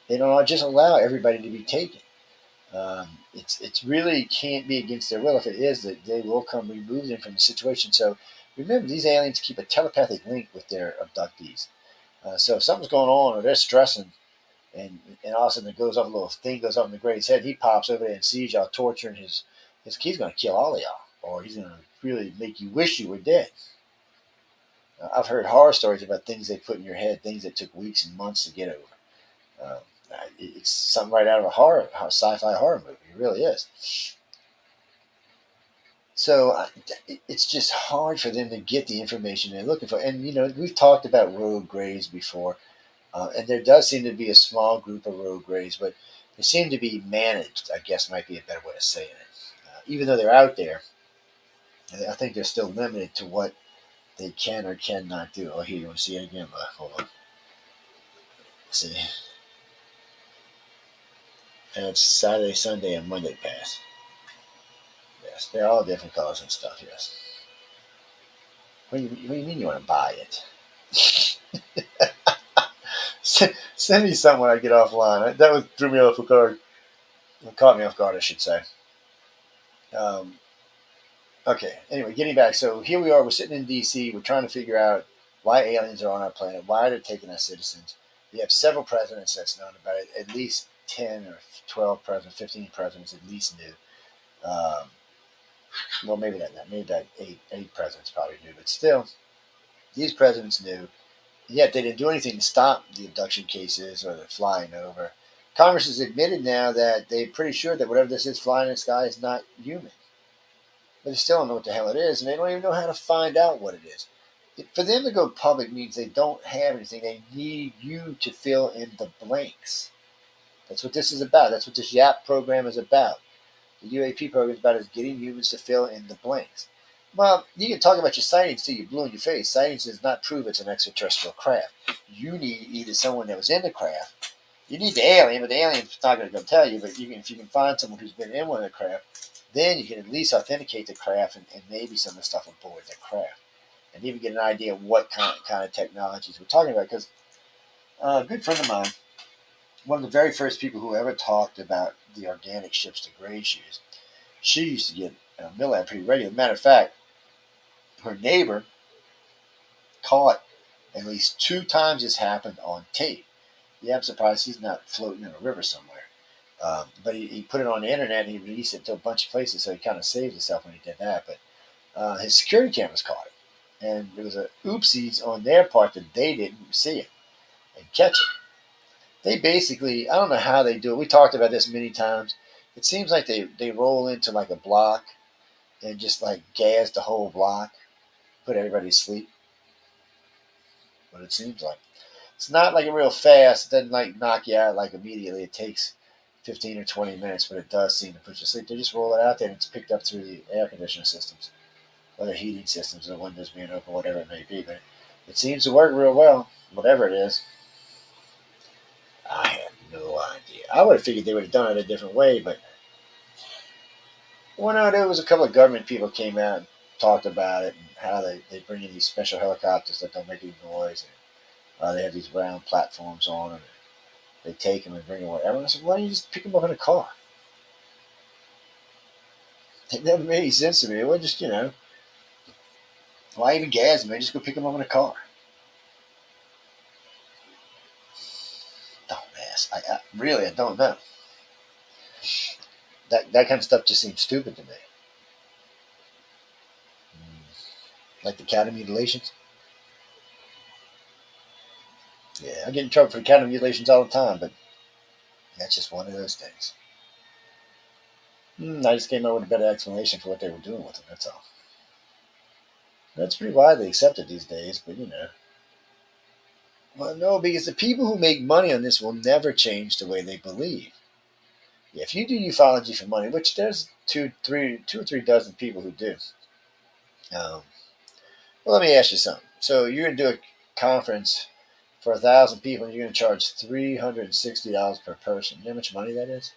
They don't just allow everybody to be taken. It's really can't be against their will. If it is, that they will come remove them from the situation. So remember, these aliens keep a telepathic link with their abductees. So if something's going on or they're stressing, and all of a sudden it goes off, a little thing goes up in the Gray's head, he pops over there and sees y'all torturing he's going to kill all of y'all, or he's going to really make you wish you were dead. I've heard horror stories about things they put in your head, things that took weeks and months to get over. It's something right out of a sci-fi horror movie. It really is. So it's just hard for them to get the information they're looking for. And, we've talked about rogue grays before. And there does seem to be a small group of road graves, but they seem to be managed, I guess might be a better way of saying it. Even though they're out there, I think they're still limited to what they can or cannot do. Oh, here, you want to see it again? Hold on. See. And it's Saturday, Sunday, and Monday pass. Yes, they're all different colors and stuff, yes. What do you mean you want to buy it? Send me something when I get offline. That threw me off guard. Caught me off guard, I should say. Um, okay, anyway, getting back. So here we are. We're sitting in D.C. We're trying to figure out why aliens are on our planet, why they're taking our citizens. We have several presidents that's known about it. At least 10 or 12 presidents, 15 presidents at least knew. Well, maybe not that. Maybe that eight presidents probably knew. But still, these presidents knew. Yet they didn't do anything to stop the abduction cases or the flying over. Congress has admitted now that they're pretty sure that whatever this is flying in the sky is not human. But they still don't know what the hell it is, and they don't even know how to find out what it is. For them to go public means they don't have anything. They need you to fill in the blanks. That's what this is about. That's what this YAP program is about. The UAP program is about is getting humans to fill in the blanks. Well, you can talk about your sightings till you're blue in your face. Sightings does not prove it's an extraterrestrial craft. You need either someone that was in the craft. You need the alien, but the alien's not going to go tell you. But if you can find someone who's been in one of the craft, then you can at least authenticate the craft and maybe some of the stuff on board the craft, and even get an idea of what kind of technologies we're talking about. Because a good friend of mine, one of the very first people who ever talked about the organic ships to gray shoes, she used to get Millad pretty regular. Matter of fact, her neighbor caught at least 2 times this happened on tape. Yeah, I'm surprised he's not floating in a river somewhere. But he put it on the internet and he released it to a bunch of places, so he kind of saved himself when he did that. But his security cameras caught it. And there was a oopsies on their part that they didn't see it and catch it. They basically, I don't know how they do it. We talked about this many times. It seems like they roll into like a block and just like gas the whole block, put everybody to sleep. What it seems like. It's not like a real fast. It doesn't like knock you out like immediately. It takes 15 or 20 minutes, but it does seem to put you to sleep. They just roll it out there and it's picked up through the air conditioning systems, or the heating systems, or the windows being open, whatever it may be. But it seems to work real well, whatever it is. I have no idea. I would have figured they would have done it a different way, but well, no, there was a couple of government people came out and talked about it and how they bring in these special helicopters that don't make any noise. And, they have these round platforms on them. They take them and bring them wherever. I said, why don't you just pick them up in a car? It never made any sense to me. Well, just, why even gas them? Just go pick them up in a car. Dumbass. I really, I don't know. That kind of stuff just seems stupid to me. Like the cattle mutilations. Yeah, I get in trouble for cattle mutilations all the time, but that's just one of those things. I just came up with a better explanation for what they were doing with them, that's all. That's pretty widely accepted these days, but Well, no, because the people who make money on this will never change the way they believe. If you do ufology for money, which there's two or three dozen people who do. Well, let me ask you something. So you're going to do a conference for 1,000 people, and you're going to charge $360 per person. You know how much money that is?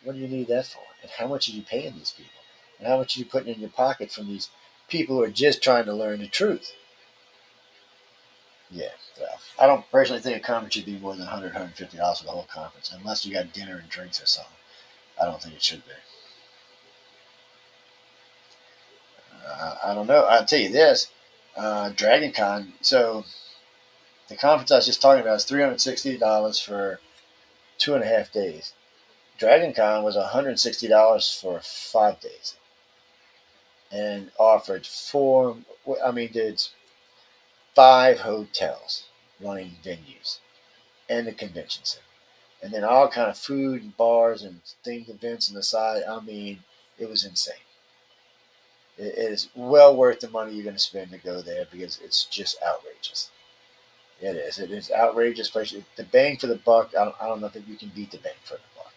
What do you need that for? And how much are you paying these people? And how much are you putting in your pocket from these people who are just trying to learn the truth? Yeah, well, I don't personally think a conference should be more than $100, $150 for the whole conference, unless you got dinner and drinks or something. I don't think it should be. I don't know. I'll tell you this, DragonCon. So the conference I was just talking about is $360 for 2.5 days. DragonCon was $160 for 5 days, and offered dude, 5 hotels running venues and the convention center, and then all kind of food and bars and things, events on the side. I mean, it was insane. It is well worth the money you're going to spend to go there because it's just outrageous. It is. It is outrageous place. The bang for the buck. I don't know if you can beat the bang for the buck.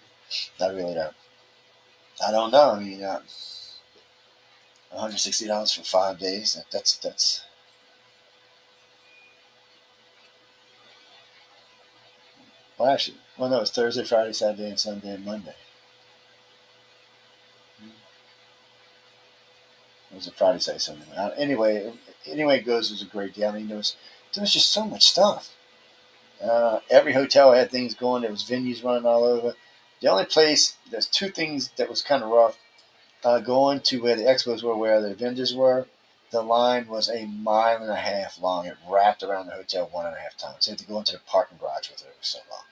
I really don't. I don't know. I mean, $160 for 5 days. That's. Well, actually, well, no, it's Thursday, Friday, Saturday, and Sunday, and Monday. It was a Friday, Saturday, Sunday. Anyway, it goes. It was a great day. I mean, there was just so much stuff. Every hotel had things going. There was venues running all over. The only place, there's two things that was kind of rough. Going to where the expos were, where the vendors were, the line was 1.5 miles long. It wrapped around the hotel 1.5 times. So you had to go into the parking garage with it. It was so long.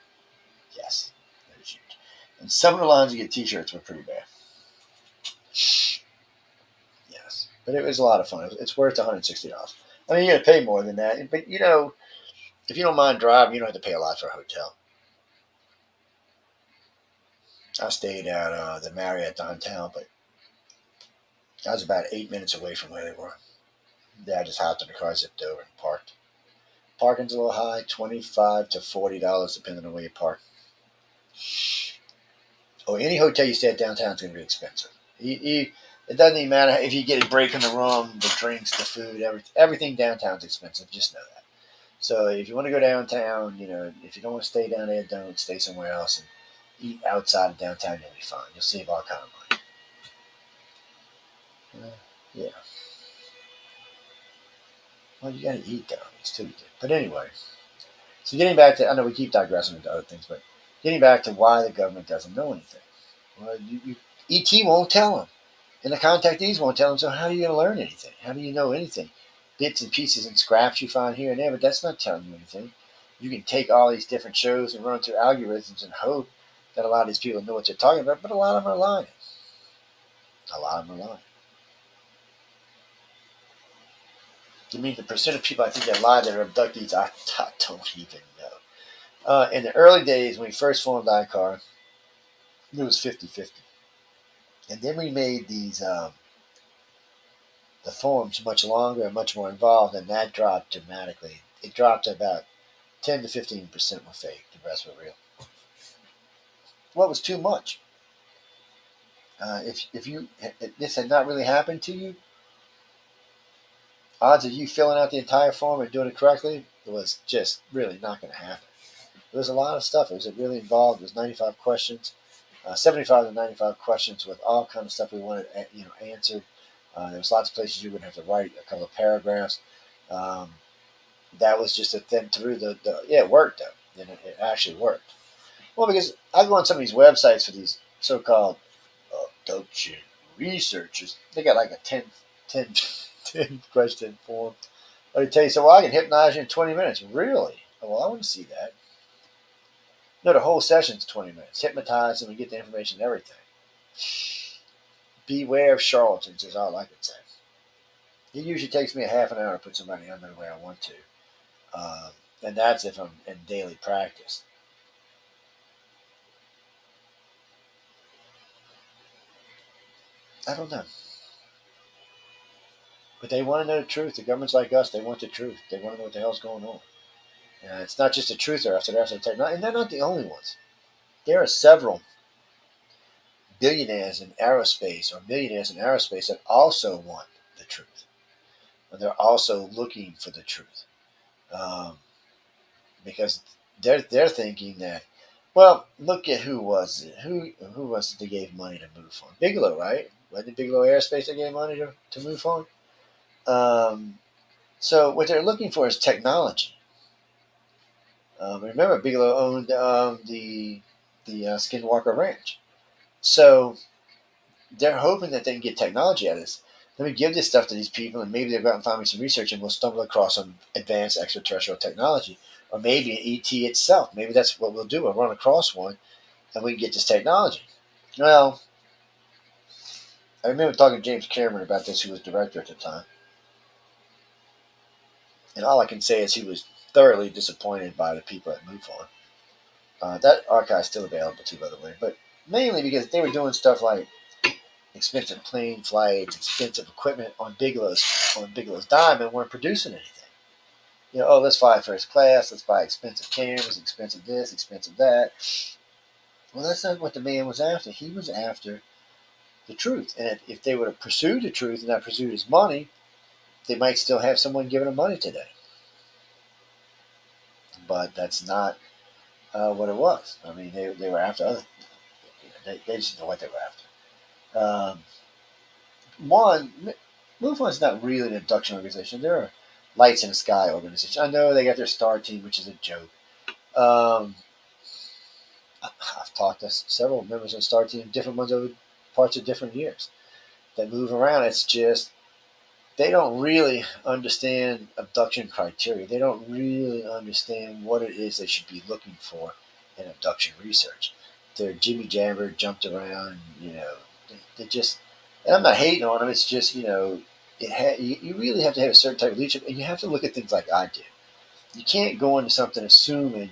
Yes, it was huge. And some of the lines to get T-shirts were pretty bad. Yes, but it was a lot of fun. It's worth $160. I mean, you're gonna pay more than that, but if you don't mind driving, you don't have to pay a lot for a hotel. I stayed at the Marriott downtown, but I was about 8 minutes away from where they were. I just hopped in the car, zipped over, and parked. Parking's a little high, $25 to $40 depending on where you park. Oh, any hotel you stay at downtown is going to be expensive. It doesn't even matter if you get a break in the room, the drinks, the food, everything downtown's expensive. Just know that. So if you want to go downtown, if you don't want to stay down there, don't stay somewhere else and eat outside of downtown. You'll be fine. You'll save all kind of money. Yeah. Well, you got to eat down these too. But anyway, so getting back to, I know we keep digressing into other things, but getting back to why the government doesn't know anything. Well, ET won't tell them, and the contactees won't tell them. So how are you going to learn anything? How do you know anything? Bits and pieces and scraps you find here and there, but that's not telling you anything. You can take all these different shows and run through algorithms and hope that a lot of these people know what they're talking about, but a lot of them are lying. A lot of them are lying. You mean the percent of people I think that lie that are abductees? I don't even know. In the early days when we first formed ICAR, it was 50-50. And then we made these the forums much longer and much more involved, and that dropped dramatically. It dropped to about 10 to 15% were fake. The rest were real. What was too much? If this had not really happened to you, odds of you filling out the entire form and doing it correctly was just really not going to happen. There was a lot of stuff. It was really involved. It was 95 questions, 75 to 95 questions with all kinds of stuff we wanted answered. There was lots of places you would have to write a couple of paragraphs. That was just a thing through it worked though. And it actually worked. Well, because I go on some of these websites for these so-called abduction researchers. They got like a 10 question form. They tell you, so well, I can hypnotize you in 20 minutes. Really? Oh, well, I want to see that. No, the whole session's 20 minutes. Hypnotize them and get the information and everything. Beware of charlatans is all I could say. It usually takes me a half an hour to put somebody under the way I want to. And that's if I'm in daily practice. I don't know. But they want to know the truth. The government's like us. They want the truth. They want to know what the hell's going on. It's not just the truth they're after. They're after the technology. And they're not the only ones. There are several billionaires in aerospace or millionaires in aerospace that also want the truth. And they're also looking for the truth. Because they're thinking that, well, look at who was it? Who was it that gave money to MUFON? Bigelow, right? Wasn't it Bigelow Aerospace that gave money to MUFON? So what they're looking for is technology. Remember, Bigelow owned the Skinwalker Ranch. So they're hoping that they can get technology out of this. Let me give this stuff to these people, and maybe they'll go out and find me some research, and we'll stumble across some advanced extraterrestrial technology. Or maybe an ET itself. Maybe that's what we'll do. We'll run across one, and we can get this technology. Well, I remember talking to James Cameron about this, who was director at the time. And all I can say is he was thoroughly disappointed by the people at MUFON. That archive's still available too, by the way. But mainly because they were doing stuff like expensive plane flights, expensive equipment on Bigelow's dime, and weren't producing anything. Oh, let's fly first class. Let's buy expensive cameras, expensive this, expensive that. Well, that's not what the man was after. He was after the truth. And if they would have pursued the truth and not pursued his money, they might still have someone giving them money today. But that's not what it was. I mean, they were after other. They just know what they were after. One, MUFON's not really an abduction organization. They're a lights in the sky organization. I know they got their star team, which is a joke. I've talked to several members of the star team, different ones over parts of different years that move around. It's just they don't really understand abduction criteria. They don't really understand what it is they should be looking for in abduction research. They're jimmy jabber, jumped around, they just, and I'm not hating on them, it's just, you really have to have a certain type of leadership, and you have to look at things like I do. You can't go into something assuming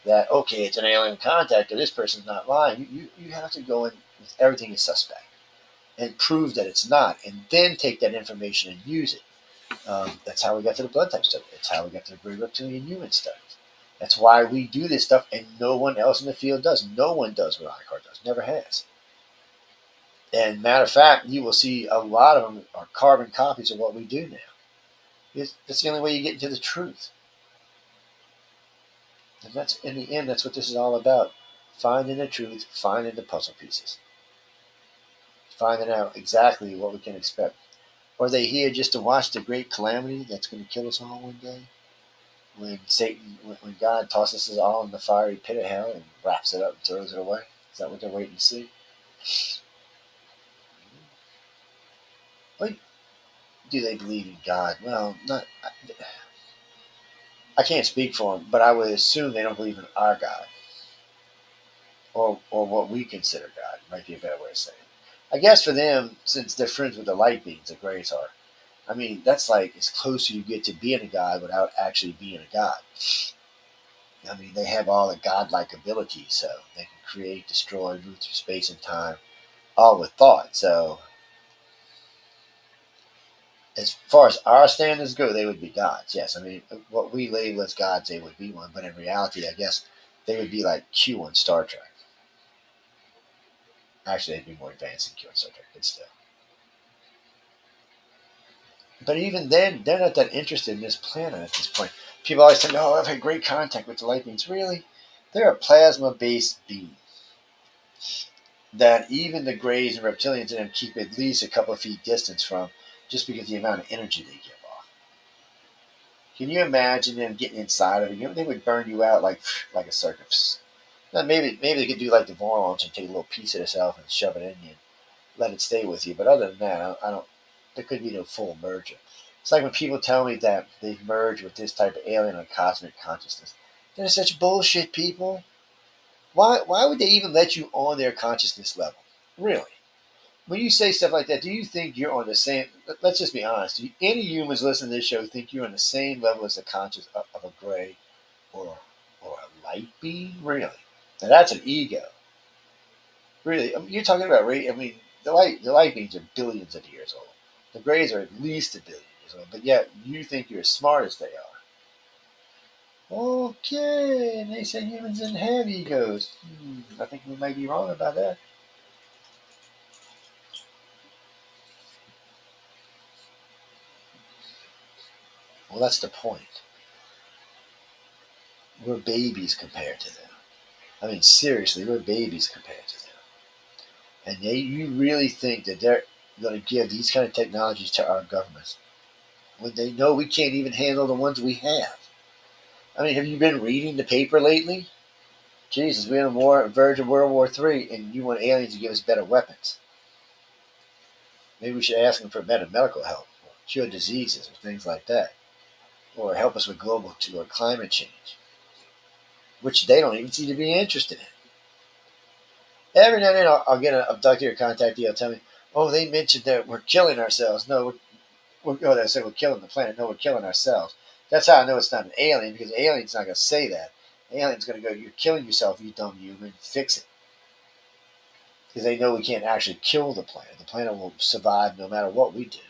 that, okay, it's an alien contact or this person's not lying. You have to go in with everything is suspect and prove that it's not, and then take that information and use it. That's how we got to the blood type study. That's how we got to the gray reptilian human studies. That's why we do this stuff, and no one else in the field does. No one does what ICAR does. Never has. And matter of fact, you will see a lot of them are carbon copies of what we do now. That's the only way you get into the truth. And that's, in the end, that's what this is all about. Finding the truth, finding the puzzle pieces. Finding out exactly what we can expect. Or are they here just to watch the great calamity that's going to kill us all one day? When God tosses us all in the fiery pit of hell and wraps it up and throws it away? Is that what they're waiting to see? What do they believe in God? Well, I can't speak for them, but I would assume they don't believe in our God. Or what we consider God, might be a better way of saying it. I guess for them, since they're friends with the light beings, the Greys are, I mean, that's like as close as you get to being a god without actually being a god. I mean, they have all the godlike abilities, so they can create, destroy, move through space and time, all with thought. So, as far as our standards go, they would be gods. Yes, I mean, what we label as gods, they would be one. But in reality, I guess they would be like Q on Star Trek. Actually, they'd be more advanced than Q on Star Trek, but still. But even then, they're not that interested in this planet at this point. People always say, "Oh, I've had great contact with the light beings." Really, they're a plasma-based being that even the Greys and reptilians in them keep at least a couple of feet distance from, just because of the amount of energy they give off. Can you imagine them getting inside of it? They would burn you out like a circus. Now, maybe they could do like the Vorlons and take a little piece of itself and shove it in you and let it stay with you. But other than that, I don't. There could be no full merger. It's like when people tell me that they've merged with this type of alien or cosmic consciousness. They're such bullshit, people. Why would they even let you on their consciousness level? Really? When you say stuff like that, do you think you're on the same? Let's just be honest. Do any humans listening to this show think you're on the same level as the conscious of a gray or a light being? Really? Now that's an ego. Really, I mean, you're talking about rate. I mean, the light beings are billions of years old. The Greys are at least a billion years old, but yet you think you're as smart as they are. Okay, and they say humans didn't have egos. I think we might be wrong about that. Well, that's the point. We're babies compared to them. I mean, seriously, we're babies compared to them. And you really think that they're going to give these kind of technologies to our governments when they know we can't even handle the ones we have? I mean, have you been reading the paper lately? Jesus, we're on the verge of World War III, and you want aliens to give us better weapons. Maybe we should ask them for better medical help, or cure diseases, or things like that, or help us with global or climate change, which they don't even seem to be interested in. Every now and then I'll get an abductee or contactee. They'll tell me, "Oh, they mentioned that we're killing ourselves." No, they say we're killing the planet. No, we're killing ourselves. That's how I know it's not an alien, because the alien's not going to say that. The alien's going to go, "You're killing yourself, you dumb human. Fix it." Because they know we can't actually kill the planet. The planet will survive no matter what we do.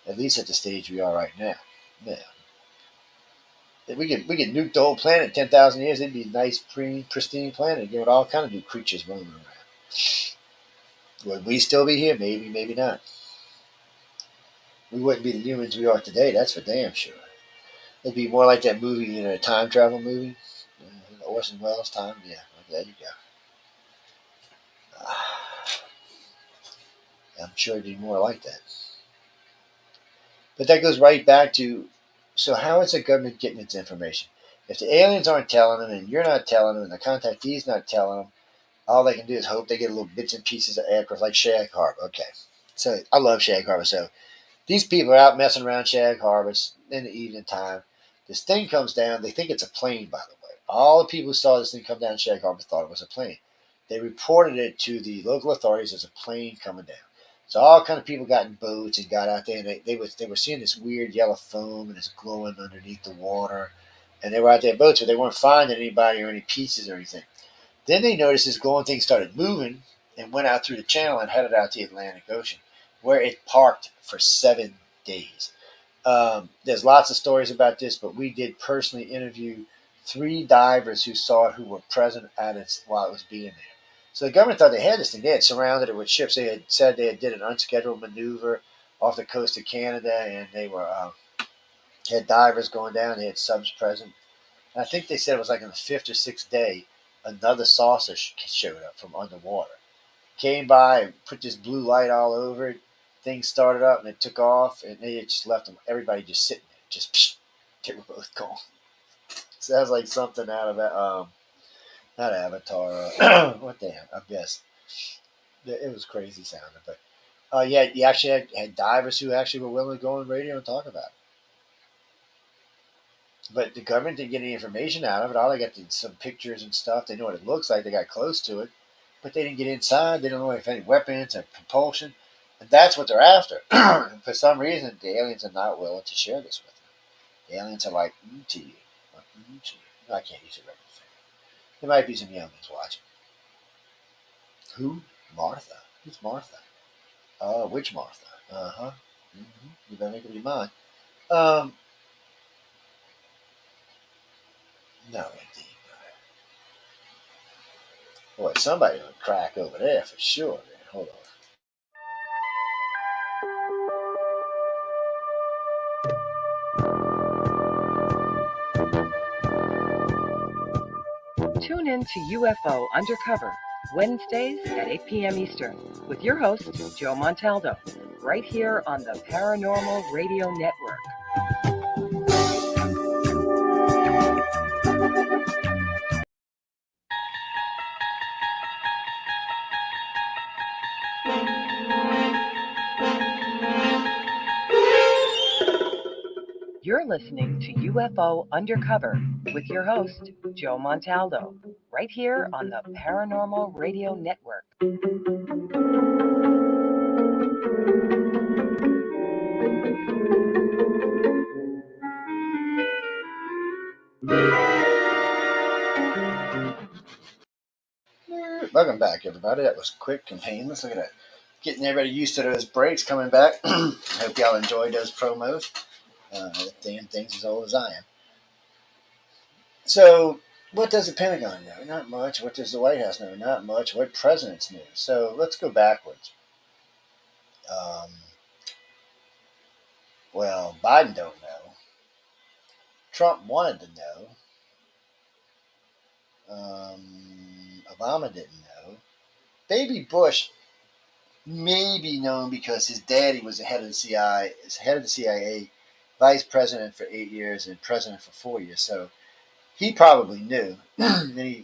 At least at the stage we are right now. Yeah. We could nuke the whole planet in 10,000 years. It'd be a nice, pristine planet. You know, with all kind of new creatures roaming around. Would we still be here? Maybe, maybe not. We wouldn't be the humans we are today. That's for damn sure. It'd be more like that movie, you know, a time travel movie. Orson Welles' time. Yeah, well, there you go. I'm sure it'd be more like that. But that goes right back to, so how is the government getting its information? If the aliens aren't telling them, and you're not telling them, and the contactees not telling them, all they can do is hope they get little bits and pieces of aircraft like Shag Harbor. Okay. So I love Shag Harbor. So these people are out messing around Shag Harbor in the evening time. This thing comes down. They think it's a plane, by the way. All the people who saw this thing come down Shag Harbor thought it was a plane. They reported it to the local authorities as a plane coming down. So all kind of people got in boats and got out there, and they were seeing this weird yellow foam and it's glowing underneath the water. And they were out there in boats, but they weren't finding anybody or any pieces or anything. Then they noticed this glowing thing started moving and went out through the channel and headed out to the Atlantic Ocean, where it parked for 7 days. There's lots of stories about this, but we did personally interview 3 divers who saw it, who were present at it while it was being there. So the government thought they had this thing. They had surrounded it with ships. They had said they did an unscheduled maneuver off the coast of Canada, and they were had divers going down. They had subs present. And I think they said it was like on the 5th or 6th day, another saucer showed up from underwater. Came by and put this blue light all over it. Things started up and it took off, and they just left them. Everybody just sitting there, just psh, they were both gone. Sounds like something out of not Avatar. What the hell? I guess it was crazy sounding, but yeah, you actually had divers who actually were willing to go on radio and talk about it. But the government didn't get any information out of it. All they got some pictures and stuff. They know what it looks like. They got close to it, but they didn't get inside. They don't know if any weapons or propulsion. And that's what they're after. For some reason, the aliens are not willing to share this with them. The aliens are like, to you. I can't use a regular thing. There might be some youngins watching. Who? Martha. Who's Martha? Which Martha? Uh-huh. Mm-hmm. You better make up your mind. No, indeed. Boy, somebody would crack over there for sure. Man. Hold on. Tune in to UFO Undercover, Wednesdays at 8 p.m. Eastern, with your host, Joe Montaldo, right here on the Paranormal Radio Network. You're listening to UFO Undercover with your host, Joe Montaldo, right here on the Paranormal Radio Network. Welcome back, everybody. That was quick and painless. Look at that. Getting everybody used to those breaks coming back. I hope y'all enjoyed those promos. Damn thing's as old as I am. So, what does the Pentagon know? Not much. What does the White House know? Not much. What presidents knew? So, let's go backwards. Well, Biden don't know. Trump wanted to know. Obama didn't know. Baby Bush may be known because his daddy was the head of the CIA, vice president for 8 years and president for 4 years. So he probably knew.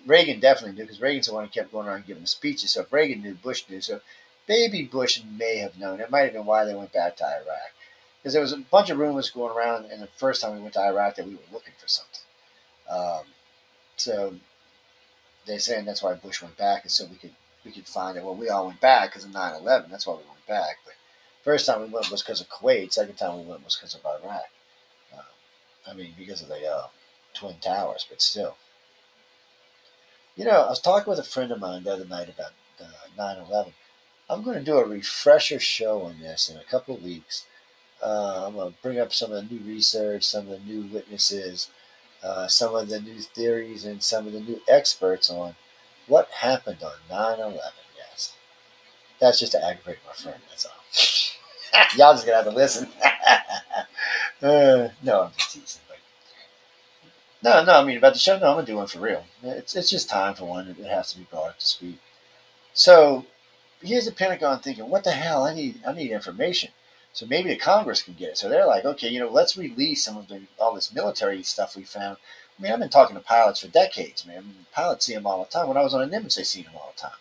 Reagan definitely knew because Reagan's the one who kept going around giving speeches. So if Reagan knew, Bush knew. So baby Bush may have known. It might have been why they went back to Iraq. Because there was a bunch of rumors going around in the first time we went to Iraq that we were looking for something. So they're saying that's why Bush went back, and so we could find it. Well, we all went back because of 9/11. That's why we went back. But first time we went was because of Kuwait. Second time we went was because of Iraq. Because of the Twin Towers, but still. You know, I was talking with a friend of mine the other night about 9/11. I'm going to do a refresher show on this in a couple of weeks. I'm going to bring up some of the new research, some of the new witnesses, some of the new theories and some of the new experts on what happened on 9/11. Yes, that's just to aggravate my friend. That's all. Y'all just gonna have to listen. No, I'm just teasing. But no. I mean, about the show. No, I'm gonna do one for real. It's just time for one. It has to be brought up to speed. So here's the Pentagon thinking, what the hell? I need information. So maybe the Congress can get it. So they're like, okay, let's release some of all this military stuff we found. I mean, I've been talking to pilots for decades, man. I mean, pilots see them all the time. When I was on a Nimitz, they see them all the time.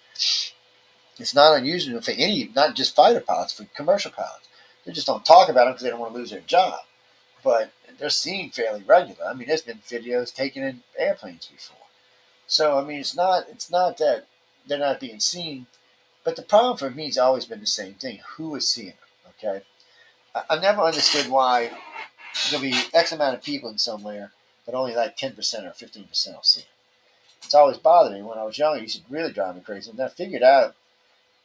It's not unusual for not just fighter pilots, for commercial pilots. They just don't talk about them because they don't want to lose their job. But they're seen fairly regular. I mean, there's been videos taken in airplanes before. So I mean, it's not that they're not being seen. But the problem for me has always been the same thing. Who is seeing them? Okay, I never understood why there'll be X amount of people in somewhere, but only like 10% or 15% will see them. It's always bothered me. When I was younger, it used to really drive me crazy. And I figured out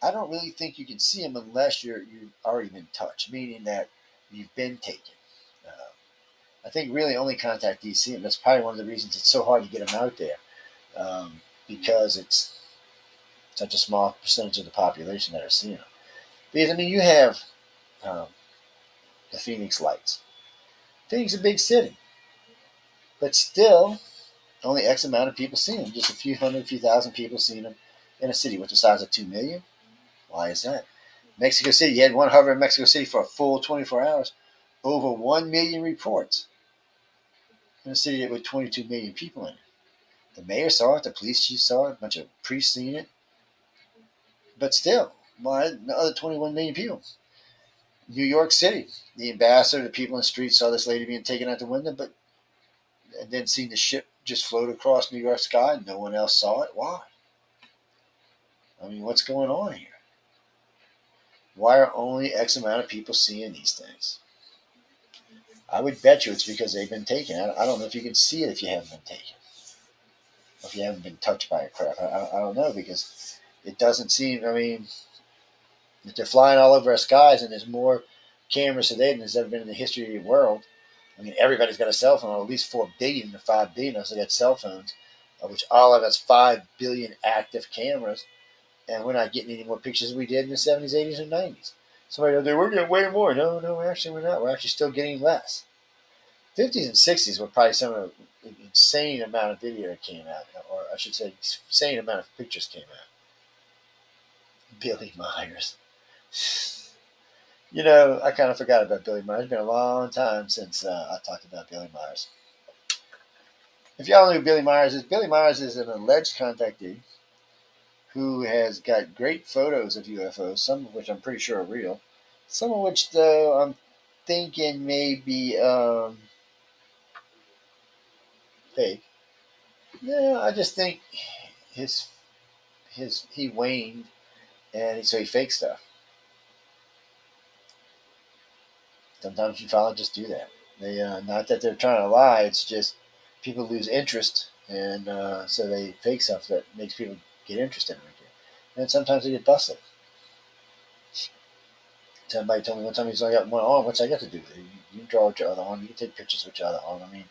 I don't really think you can see them unless you've already been touched, meaning that you've been taken. I think really only contactees see them. That's probably one of the reasons it's so hard to get them out there, because it's such a small percentage of the population that are seeing them. Because I mean, you have the Phoenix Lights. Phoenix is a big city, but still only X amount of people see them. Just a few hundred, few thousand people seeing them in a city with the size of 2 million. Why is that? Mexico City, you had one hover in Mexico City for a full 24 hours. Over 1 million reports in a city with 22 million people in it. The mayor saw it, the police chief saw it, a bunch of priests seen it. But still, why the other 21 million people? New York City, the ambassador, the people in the streets saw this lady being taken out the window, but and then seen the ship just float across New York sky and no one else saw it. Why? I mean, what's going on here? Why are only X amount of people seeing these things? I would bet you it's because they've been taken. I don't know if you can see it if you haven't been taken. Or if you haven't been touched by a craft. I don't know, because it doesn't seem, I mean, if they're flying all over our skies and there's more cameras today than there's ever been in the history of the world. I mean, everybody's got a cell phone. At least 4 billion to 5 billion of us have got cell phones, of which all of us 5 billion active cameras. And we're not getting any more pictures than we did in the 70s, 80s, and 90s. Somebody out there, we're getting way more. No, actually we're not. We're actually still getting less. 50s and 60s were probably some of the insane amount of video that came out, or I should say, insane amount of pictures came out. Billy Myers. I kind of forgot about Billy Myers. It's been a long time since I talked about Billy Myers. If y'all know who Billy Myers is an alleged contactee who has got great photos of UFOs, some of which I'm pretty sure are real. Some of which, though, I'm thinking may be fake. No, I just think he waned, and so he faked stuff. Sometimes you finally just do that. They not that they're trying to lie. It's just people lose interest, and so they fake stuff that makes people get interested in it. And sometimes they get busted. Somebody told me one time he's only got one arm. What's I got to do with it? You can draw with your other arm. You can take pictures with your other arm. I mean,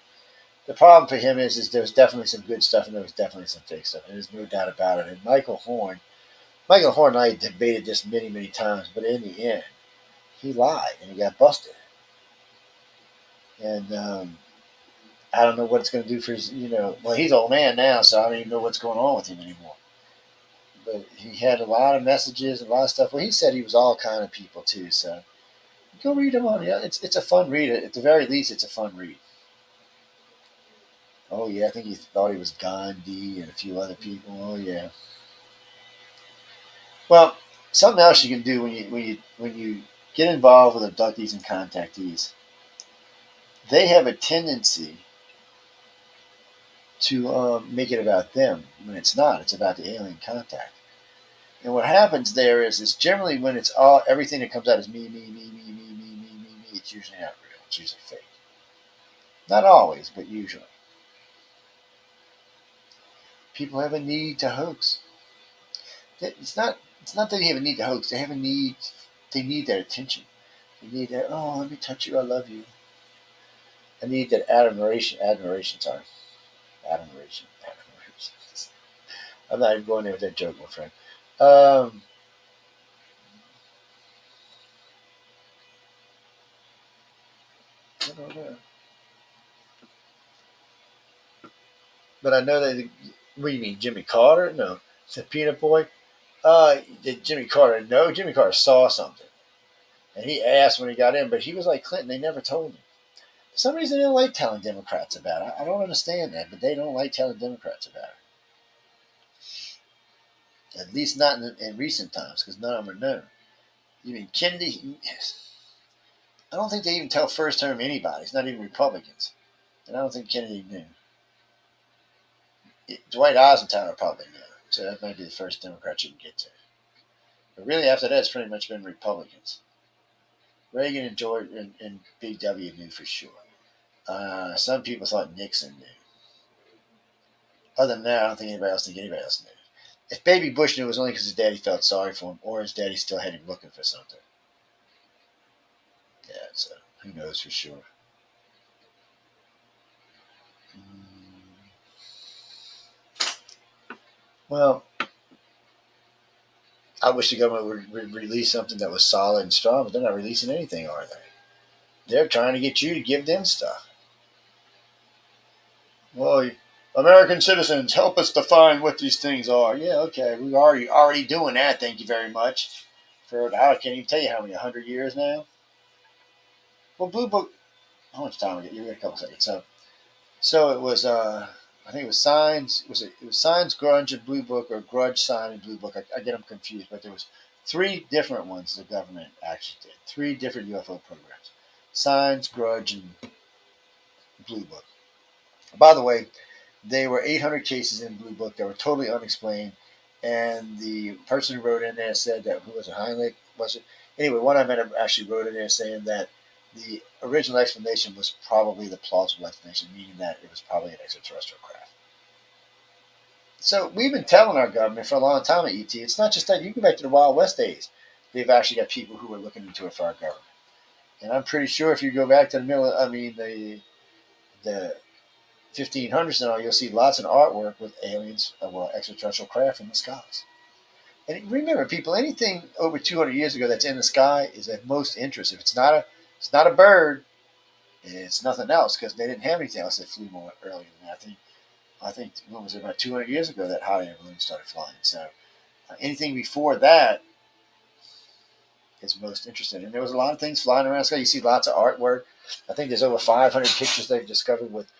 the problem for him is there was definitely some good stuff and there was definitely some fake stuff. And there's no doubt about it. And Michael Horn and I debated this many, many times, but in the end, he lied and he got busted. And I don't know what it's going to do for his, well, he's an old man now, so I don't even know what's going on with him anymore. But he had a lot of messages, a lot of stuff. Well, he said he was all kind of people too, so go read him on. Yeah, it's a fun read. At the very least, it's a fun read. Oh yeah, I think he thought he was Gandhi and a few other people. Oh yeah. Well, something else you can do when you get involved with abductees and contactees, they have a tendency to make it about them when it's not. It's about the alien contact. And what happens there is generally when it's everything that comes out is me. It's usually not real. It's usually fake. Not always, but usually. People have a need to hoax. It's not that they have a need to hoax. They have a need. They need that attention. They need that. Oh, let me touch you. I love you. I need that admiration. Sorry, admiration. I'm not even going there with that joke, my friend. I don't know. But I know that. What do you mean, Jimmy Carter? No, the Peanut Boy. Did Jimmy Carter? No, Jimmy Carter saw something, and he asked when he got in. But he was like Clinton. They never told him. For some reason, they don't like telling Democrats about it. I don't understand that, but they don't like telling Democrats about it. At least not in recent times, because none of them are known. You mean Kennedy? I don't think they even tell first term anybody. It's not even Republicans. And I don't think Kennedy knew. Dwight Eisenhower probably knew. So that might be the first Democrat you can get to. But really, after that, it's pretty much been Republicans. Reagan and George and Big W knew for sure. Some people thought Nixon knew. Other than that, I don't think anybody else knew. If Baby Bush knew, it was only because his daddy felt sorry for him, or his daddy still had him looking for something. Yeah, so who knows for sure. Well, I wish the government would release something that was solid and strong, but they're not releasing anything, are they? They're trying to get you to give them stuff. Well, American citizens, help us define what these things are. Yeah, okay, we're already doing that. Thank you very much. For I can't even tell you how many 100 years now. Well, Blue Book. How much time we get? You got a couple seconds. So it was. I think it was Signs. It was Signs, Grudge, and Blue Book, or Grudge, Sign, and Blue Book. I get them confused, but there was 3 different ones the government actually did. 3 different UFO programs: Signs, Grudge, and Blue Book. By the way, there were 800 cases in Blue Book that were totally unexplained, and the person who wrote in there said that, who was it, Heinrich, was it? Anyway, one I met actually wrote in there saying that the original explanation was probably the plausible explanation, meaning that it was probably an extraterrestrial craft. So we've been telling our government for a long time at ET, it's not just that. You go back to the Wild West days, they've actually got people who are looking into it for our government. And I'm pretty sure if you go back to the 1500s and all, you'll see lots of artwork with aliens, extraterrestrial craft in the skies. And remember, people, anything over 200 years ago that's in the sky is of most interest. If it's not a bird, it's nothing else, because they didn't have anything else that flew more earlier than that. I think what was it, about 200 years ago that hot air balloon started flying. So anything before that is most interesting. And there was a lot of things flying around the sky. You see lots of artwork. I think there's over 500 pictures they've discovered with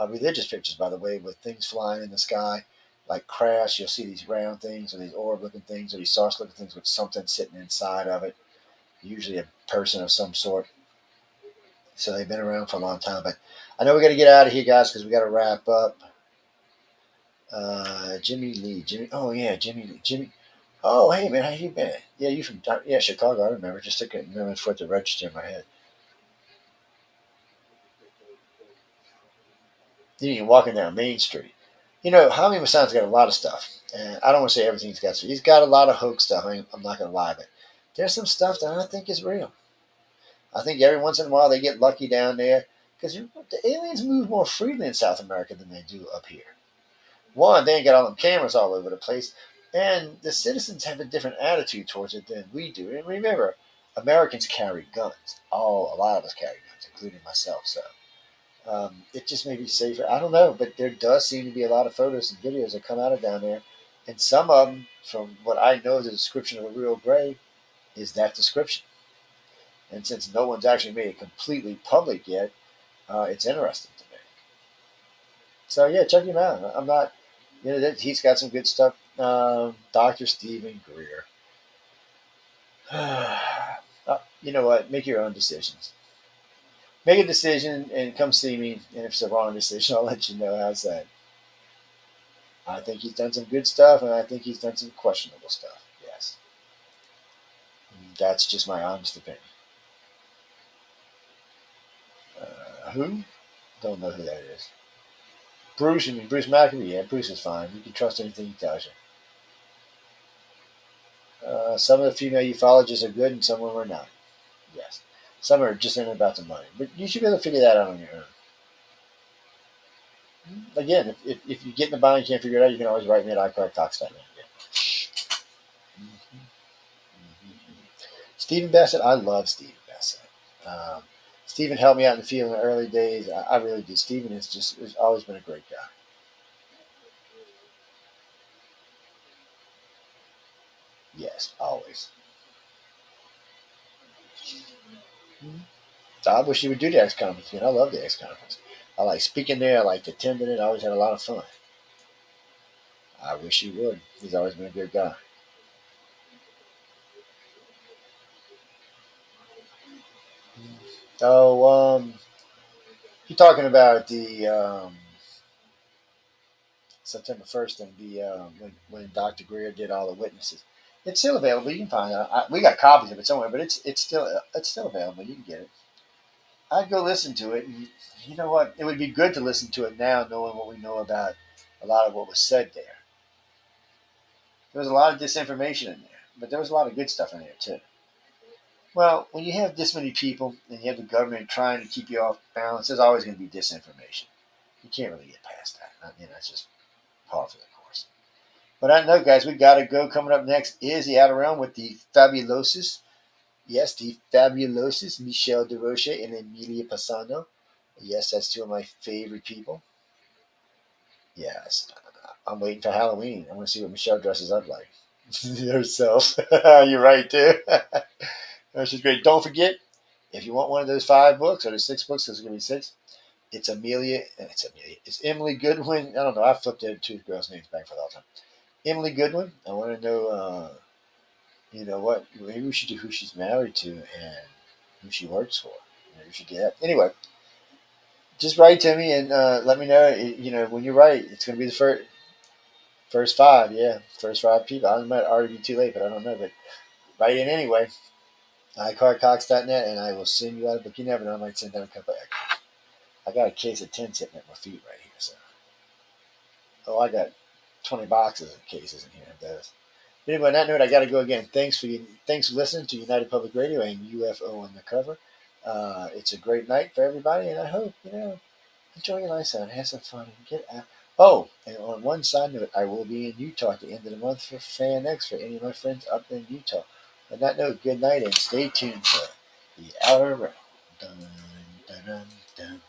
religious pictures, by the way, with things flying in the sky, like crafts. You'll see these round things, or these orb-looking things, or these saucer-looking things with something sitting inside of it, usually a person of some sort. So they've been around for a long time. But I know we got to get out of here, guys, because we got to wrap up. Jimmy Lee. Oh, yeah, Jimmy Lee. Oh, hey, man, how you been? Yeah, you from Chicago. I remember. Just took a moment for it to register in my head. You know, walking down Main Street. You know, Jaime Maussan's got a lot of stuff. And I don't want to say everything's got stuff. He's got a lot of hoax stuff. I'm not going to lie, but there's some stuff that I think is real. I think every once in a while they get lucky down there, because the aliens move more freely in South America than they do up here. One, they ain't got all them cameras all over the place, and the citizens have a different attitude towards it than we do. And remember, Americans carry guns. A lot of us carry guns, including myself. So it just may be safer. I don't know, but there does seem to be a lot of photos and videos that come out of down there, and some of them, from what I know, the description of a real grave is that description. And since no one's actually made it completely public yet, it's interesting to me. So yeah, check him out. I'm not, he's got some good stuff. Dr. Stephen Greer. You know what? Make your own decisions. Make a decision and come see me. And if it's a wrong decision, I'll let you know. How's that? I think he's done some good stuff, and I think he's done some questionable stuff. Yes. That's just my honest opinion. Who? Don't know who that is. Bruce, you mean Bruce McAfee? Yeah, Bruce is fine. You can trust anything he tells you. Some of the female ufologists are good, and some of them are not. Yes. Some are just in about the money. But you should be able to figure that out on your own. Again, if you get in the bind and can't figure it out, you can always write me at iCarTalks.net. Stephen Bassett, I love Stephen Bassett. Um, Stephen helped me out in the field in the early days. I really do. Stephen has always been a great guy. Yes, always. I wish he would do the X Conference again. I love the X Conference. I like speaking there. I like attending it. I always had a lot of fun. I wish he would. He's always been a good guy. Oh, you're talking about the September 1st and when Dr. Greer did all the witnesses. It's still available. You can find it. We got copies of it somewhere, but it's still available. You can get it. I'd go listen to it. And you know what? It would be good to listen to it now, knowing what we know about a lot of what was said there. There was a lot of disinformation in there, but there was a lot of good stuff in there too. Well, when you have this many people and you have the government trying to keep you off balance, there's always going to be disinformation. You can't really get past that. I mean, that's just part of the course. But I know, guys, we got to go. Coming up next is the Outer Realm with the Fabulosis. Yes, the Fabulosis, Michelle DeRoche and Emilia Passano. Yes, that's two of my favorite people. Yes, I'm waiting for Halloween. I want to see what Michelle dresses up like. Herself. You're right, too. She's great. Don't forget, if you want one of those 5 books or the 6 books, there's going to be 6. It's Amelia. It's Amelia. It's Emily Goodwin. I don't know. I flipped the two girls' names back for the time. Emily Goodwin. I want to know, you know what? Maybe we should do who she's married to and who she works for. Maybe we should do that. Anyway, just write to me and let me know. You know, when you write, it's going to be the first 5. Yeah, first 5 people. I might already be too late, but I don't know. But write in anyway. iCarCox.net, and I will send you out a book. You never know. I might send out a couple extras. I got a case of 10 sitting at my feet right here. So, I got 20 boxes of cases in here of those. Anyway, on that note, I got to go again. Thanks for listening to United Public Radio and UFO Undercover. It's a great night for everybody, and I hope enjoy your lifestyle and have some fun and get out. Oh, and on one side note, I will be in Utah at the end of the month for Fan X for any of my friends up in Utah. On that note, good night and stay tuned for the Outer Realm. Dun, dun, dun, dun.